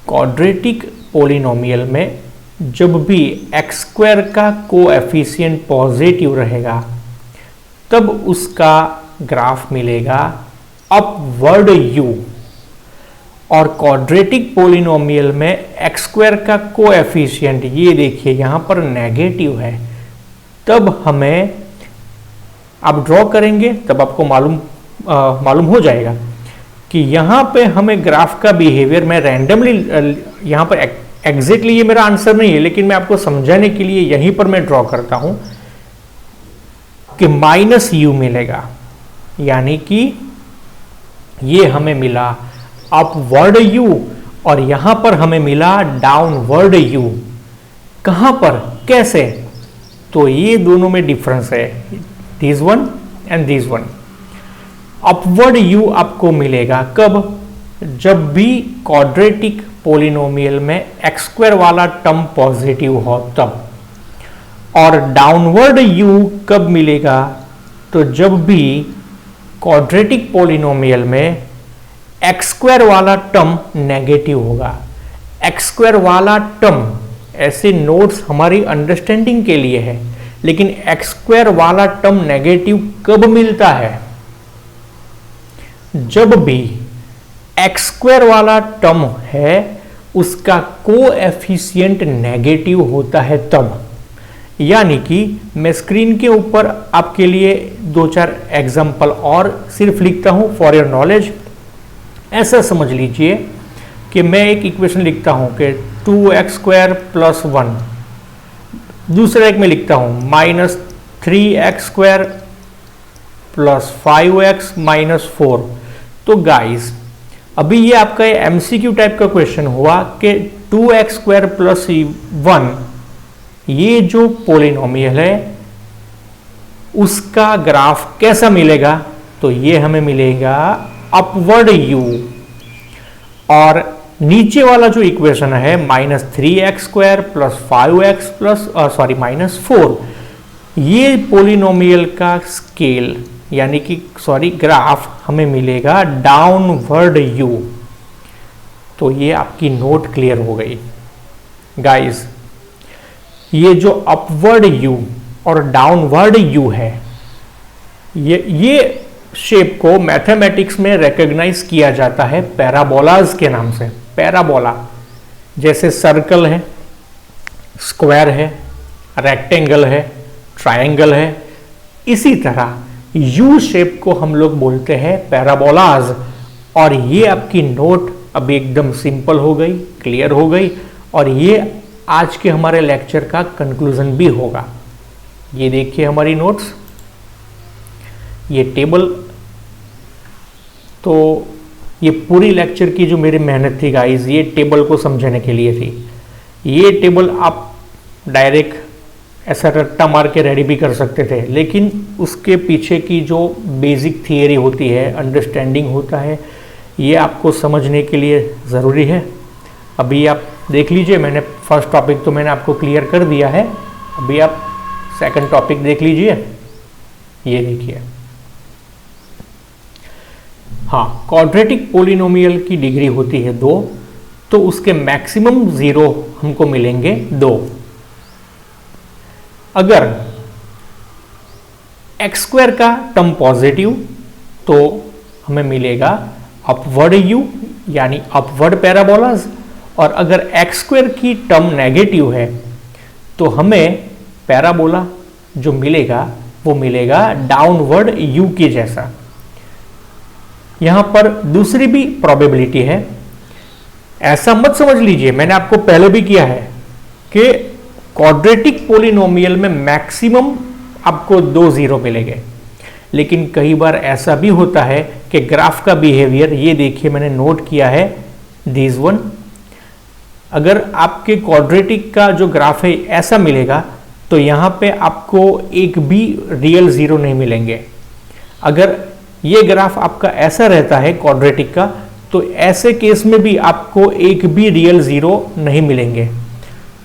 A: क्वाड्रेटिक पॉलिनोमियल में जब भी एक्स स्क्वायर का कोएफिशिएंट पॉजिटिव रहेगा तब उसका ग्राफ मिलेगा अपवर्ड यू, और क्वाड्रेटिक पॉलिनोमियल में एक्स स्क्वायर का कोएफिशिएंट ये देखिए यहां पर नेगेटिव है, तब हमें आप ड्रॉ करेंगे तब आपको मालूम हो जाएगा कि यहां पे हमें ग्राफ का बिहेवियर, मैं रैंडमली यहां पर एग्जैक्टली ये मेरा आंसर नहीं है लेकिन मैं आपको समझाने के लिए यहीं पर मैं ड्रॉ करता हूं कि माइनस यू मिलेगा, यानी कि ये हमें मिला अपवर्ड यू और यहां पर हमें मिला डाउनवर्ड यू। कहां पर, कैसे? तो ये दोनों में डिफरेंस है, this one and this one. Upward you आपको मिलेगा कब, जब भी क्वाड्रेटिक पॉलिनोमियल में एक्स स्क्वायर वाला टर्म पॉजिटिव हो तब। और डाउनवर्ड यू कब मिलेगा, तो जब भी क्वाड्रेटिक पॉलिनोमियल में एक्स स्क्वायर वाला टर्म नेगेटिव होगा। एक्स स्क्वायर वाला टर्म, ऐसे नोट्स हमारी अंडरस्टैंडिंग के लिए है, लेकिन एक्स स्क्वायर वाला टर्म नेगेटिव कब मिलता है, जब भी एक्स स्क्वायर वाला टर्म है उसका कोएफिशिएंट नेगेटिव होता है तब। यानी कि मैं स्क्रीन के ऊपर आपके लिए 2-4 एग्जाम्पल और सिर्फ लिखता हूं फॉर योर नॉलेज। ऐसा समझ लीजिए कि मैं एक इक्वेशन लिखता हूं कि 2x² + 1, दूसरा एक में लिखता हूं -3x² + 5x - 4। तो गाइस अभी ये आपका एमसीक्यू टाइप का क्वेश्चन हुआ कि 2x² प्लस 1 ये जो पोलिनोमियल है उसका ग्राफ कैसा मिलेगा, तो ये हमें मिलेगा अपवर्ड u, और नीचे वाला जो इक्वेशन है -3x² प्लस 5x प्लस -4, ये पोलिनोमियल का स्केल यानी कि ग्राफ हमें मिलेगा डाउनवर्ड u। तो ये आपकी नोट क्लियर हो गई गाइस। ये जो अपवर्ड u और डाउनवर्ड u है, ये शेप को मैथमेटिक्स में रिकॉग्नाइज किया जाता है पैराबोलाज के नाम से। पैराबोला जैसे सर्कल है, स्क्वायर है, रेक्टेंगल है, ट्रायंगल है, इसी तरह यू शेप को हम लोग बोलते हैं पैराबोलाज। और ये आपकी नोट अब एकदम सिंपल हो गई, क्लियर हो गई, और ये आज के हमारे लेक्चर का कंक्लूजन भी होगा। ये देखिए हमारी नोट्स, ये टेबल, तो ये पूरी लेक्चर की जो मेरी मेहनत थी गाइस, ये टेबल को समझने के लिए थी। ये टेबल आप डायरेक्ट ऐसा रट्टा मार के रेडी भी कर सकते थे, लेकिन उसके पीछे की जो बेसिक थियरी होती है, अंडरस्टैंडिंग होता है, ये आपको समझने के लिए ज़रूरी है। अभी आप देख लीजिए, मैंने फर्स्ट टॉपिक तो मैंने आपको क्लियर कर दिया है, अभी आप सेकंड टॉपिक देख लीजिए। ये देखिए, हाँ, क्वाड्रेटिक पोलिनोमियल की डिग्री होती है 2, तो उसके मैक्सिमम 0 हमको मिलेंगे 2। अगर x² का टर्म पॉजिटिव तो हमें मिलेगा अपवर्ड u यानी अपवर्ड पैराबोलाज, और अगर x² की टर्म नेगेटिव है तो हमें पैराबोला जो मिलेगा वो मिलेगा डाउनवर्ड u के जैसा। यहां पर दूसरी भी प्रोबेबिलिटी है, ऐसा मत समझ लीजिए, मैंने आपको पहले भी किया है कि क्वाड्रेटिक पोलिनोमियल में मैक्सिमम आपको 2 0 मिलेंगे, लेकिन कई बार ऐसा भी होता है कि ग्राफ का बिहेवियर, ये देखिए मैंने नोट किया है दिस वन, अगर आपके क्वाड्रेटिक का जो ग्राफ है ऐसा मिलेगा तो यहां पे आपको एक भी रियल 0 नहीं मिलेंगे। अगर ये ग्राफ आपका ऐसा रहता है क्वाड्रेटिक का, तो ऐसे केस में भी आपको एक भी रियल 0 नहीं मिलेंगे।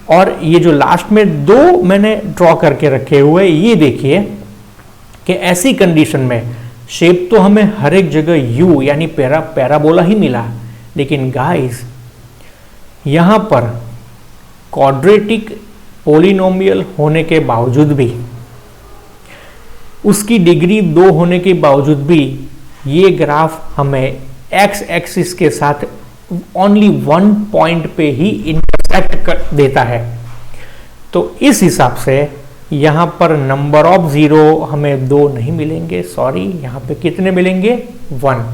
A: और ये जो लास्ट में 2 मैंने ड्रॉ करके रखे हुए, ये देखिए कि ऐसी कंडीशन में शेप तो हमें हर एक जगह u यानी पैराबोला ही मिला, लेकिन गाइस यहां पर क्वाड्रेटिक पोलिनोमियल होने के बावजूद भी, उसकी डिग्री 2 होने के बावजूद भी, ये ग्राफ हमें x एक्सिस के साथ ओनली 1 पॉइंट पे ही इंटरसेक्ट कर देता है। तो इस हिसाब से यहां पर नंबर ऑफ 0 हमें 2 नहीं मिलेंगे, सॉरी, यहां पे कितने मिलेंगे 1।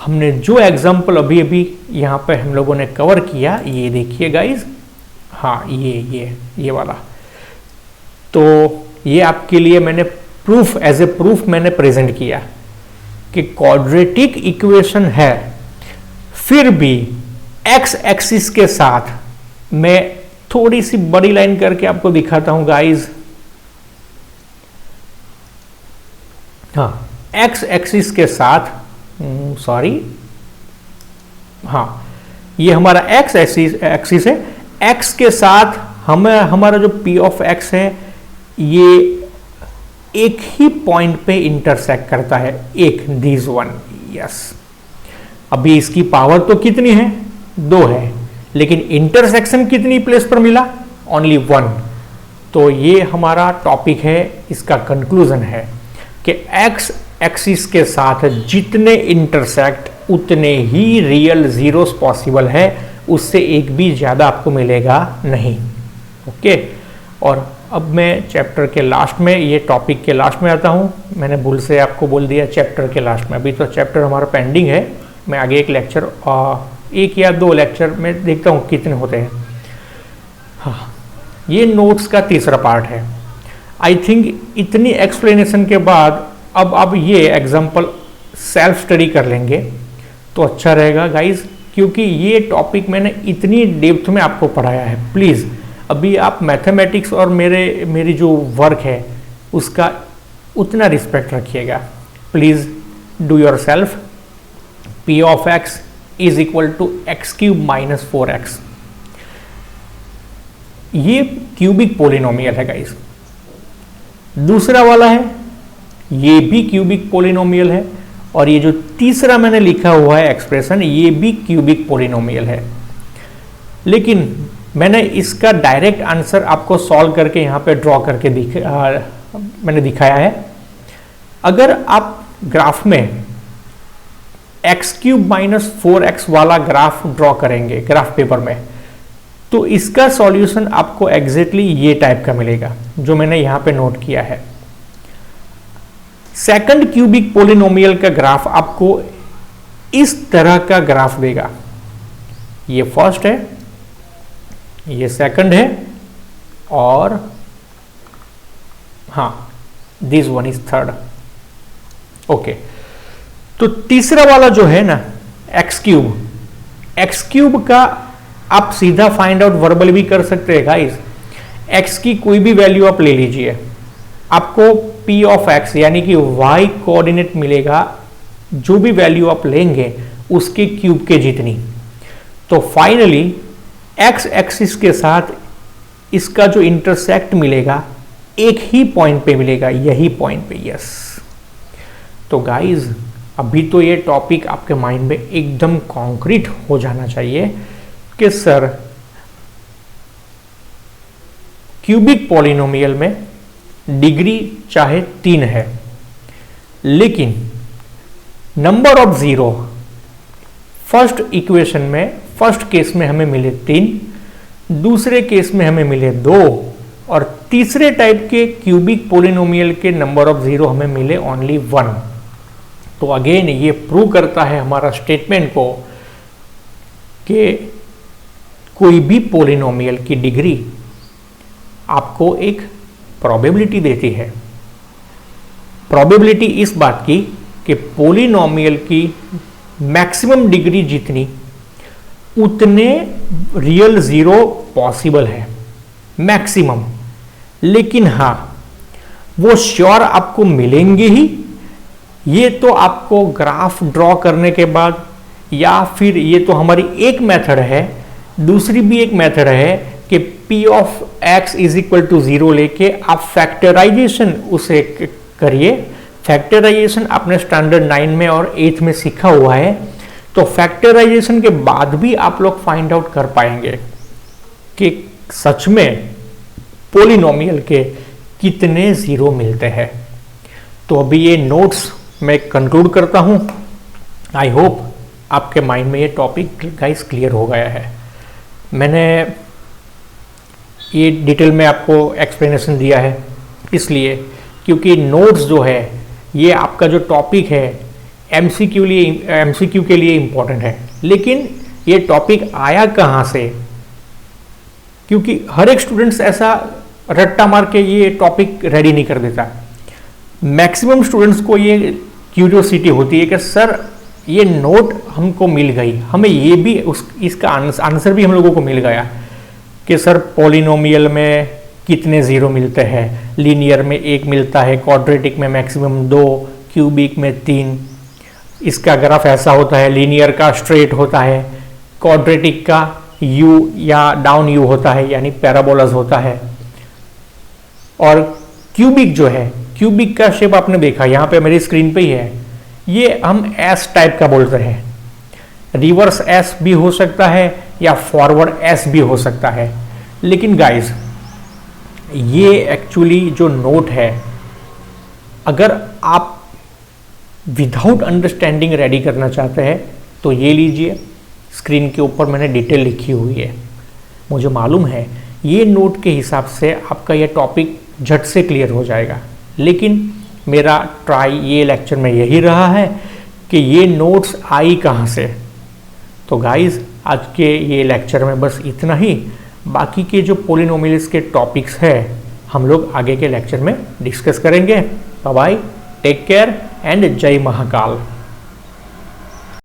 A: हमने जो एग्जांपल अभी अभी यहां पे हम लोगों ने कवर किया, ये देखिए गाइस, हाँ ये वाला, तो ये आपके लिए मैंने प्रूफ, एज ए प्रूफ मैंने प्रेजेंट किया कि क्वाड्रेटिक इक्वेशन है, फिर भी x एक्सिस के साथ, मैं थोड़ी सी बड़ी लाइन करके आपको दिखाता हूं गाइस, हाँ, x एक्सिस के साथ, सॉरी, हाँ, ये हमारा x एक्सिस है, x के साथ हमारा जो p ऑफ x है ये एक ही पॉइंट पे इंटरसेक्ट करता है, एक दिस वन, यस। अभी इसकी पावर तो कितनी है 2 है, लेकिन इंटरसेक्शन कितनी प्लेस पर मिला, ओनली 1। तो ये हमारा टॉपिक है, इसका कंक्लूजन है कि x एक्सिस के साथ जितने इंटरसेक्ट उतने ही रियल 0s पॉसिबल है, उससे एक भी ज्यादा आपको मिलेगा नहीं। ओके, और अब मैं चैप्टर के लास्ट में, ये टॉपिक के लास्ट में आता हूँ। मैंने भूल से आपको बोल दिया चैप्टर के लास्ट में, अभी तो चैप्टर हमारा पेंडिंग है, मैं आगे एक लेक्चर, 1 या 2 लेक्चर में देखता हूँ कितने होते हैं। हाँ, ये नोट्स का तीसरा पार्ट है। आई थिंक इतनी एक्सप्लेनेशन के बाद अब ये एग्जाम्पल सेल्फ स्टडी कर लेंगे, तो अच्छा रहेगा गाइज, क्योंकि ये टॉपिक मैंने इतनी डेप्थ में आपको पढ़ाया है। प्लीज़ अभी आप मैथमेटिक्स और मेरी जो वर्क है उसका उतना रिस्पेक्ट रखिएगा। Please do yourself. P of x is equal to x³ - 4x। ये क्यूबिक पोलिनोमियल है गाइस। दूसरा वाला है, ये भी क्यूबिक पोलिनोमियल है, और ये जो तीसरा मैंने लिखा हुआ है एक्सप्रेशन, ये भी क्यूबिक पोलिनोमियल है। लेकिन मैंने इसका डायरेक्ट आंसर आपको सॉल्व करके यहाँ पे ड्रॉ करके मैंने दिखाया है। अगर आप ग्राफ में x³ - 4x वाला ग्राफ ड्रॉ करेंगे ग्राफ पेपर में, तो इसका सॉल्यूशन आपको एग्जैक्टली ये टाइप का मिलेगा जो मैंने यहां पे नोट किया है। सेकंड क्यूबिक पोलिनोमियल का ग्राफ आपको इस तरह का ग्राफ देगा। ये फर्स्ट है, ये सेकंड है, और हाँ, this one is third. Okay, तो तीसरा वाला जो है ना x³ का आप सीधा फाइंड आउट वर्बल भी कर सकते हैं गाइस। x की कोई भी वैल्यू आप ले लीजिए, आपको p ऑफ x यानी कि y कोऑर्डिनेट मिलेगा, जो भी वैल्यू आप लेंगे उसके क्यूब के जितनी। तो फाइनली x एक्सिस के साथ इसका जो इंटरसेक्ट मिलेगा एक ही पॉइंट पे मिलेगा, यही पॉइंट पे। यस, तो गाइस अभी तो ये टॉपिक आपके माइंड में एकदम कॉन्क्रीट हो जाना चाहिए कि सर क्यूबिक पॉलिनोमियल में डिग्री चाहे 3 है, लेकिन number of zero first equation में, फर्स्ट केस में हमें मिले 3, दूसरे केस में हमें मिले 2, और तीसरे टाइप के क्यूबिक पॉलिनोमियल के नंबर ऑफ जीरो हमें मिले ओनली 1। तो अगेन ये प्रूव करता है हमारा स्टेटमेंट को कि कोई भी पॉलिनोमियल की डिग्री आपको एक प्रोबेबिलिटी देती है। प्रोबेबिलिटी इस बात की कि पॉलिनोमियल की मैक्सिमम डिग्री जितनी, उतने रियल जीरो पॉसिबल है, मैक्सिमम। लेकिन हाँ, वो श्योर आपको मिलेंगे ही, ये तो आपको ग्राफ ड्रॉ करने के बाद, या फिर ये तो हमारी एक मेथड है, दूसरी भी एक मेथड है कि p of x is equal to 0 लेके आप फैक्टराइजेशन उसे करिए। फैक्टराइजेशन आपने स्टैंडर्ड 9 में और 8th में सीखा हुआ है, तो फैक्टराइजेशन के बाद भी आप लोग फाइंड आउट कर पाएंगे कि सच में पॉलिनोमियल के कितने जीरो मिलते हैं। तो अभी ये नोट्स मैं कंक्लूड करता हूं। आई होप आपके माइंड में ये टॉपिक गाइस क्लियर हो गया है। मैंने ये डिटेल में आपको एक्सप्लेनेशन दिया है इसलिए क्योंकि नोट्स जो है ये आपका जो टॉपिक है एमसीक्यू के लिए इम्पोर्टेंट है। लेकिन ये टॉपिक आया कहाँ से, क्योंकि हर एक स्टूडेंट्स ऐसा रट्टा मार के ये टॉपिक रेडी नहीं कर देता। मैक्सिमम स्टूडेंट्स को ये क्यूरियोसिटी होती है कि सर ये नोट हमको मिल गई, हमें ये भी इसका आंसर भी हम लोगों को मिल गया कि सर पॉलिनोमियल में कितने ज़ीरो मिलते हैं, लीनियर में 1 मिलता है, क्वाड्रेटिक में मैक्सिमम 2, क्यूबिक में 3। इसका ग्राफ ऐसा होता है, लीनियर का स्ट्रेट होता है, क्वाड्रेटिक का यू या डाउन यू होता है यानी पैराबोलास होता है, और क्यूबिक जो है, क्यूबिक का शेप आपने देखा यहाँ पे मेरी स्क्रीन पे ही है, ये हम एस टाइप का बोलते हैं। रिवर्स एस भी हो सकता है या फॉरवर्ड एस भी हो सकता है। लेकिन गाइस ये एक्चुअली जो नोट है, अगर आप विदाउट अंडरस्टैंडिंग रेडी करना चाहते हैं तो ये लीजिए, स्क्रीन के ऊपर मैंने डिटेल लिखी हुई है। मुझे मालूम है ये नोट के हिसाब से आपका ये टॉपिक झट से क्लियर हो जाएगा, लेकिन मेरा ट्राई ये लेक्चर में यही रहा है कि ये नोट्स आई कहाँ से। तो गाइस आज के ये लेक्चर में बस इतना ही। बाकी के जो पॉलिनोमियल्स के टॉपिक्स हैं हम लोग आगे के लेक्चर में डिस्कस करेंगे। Bye bye, take care and जय महाकाल।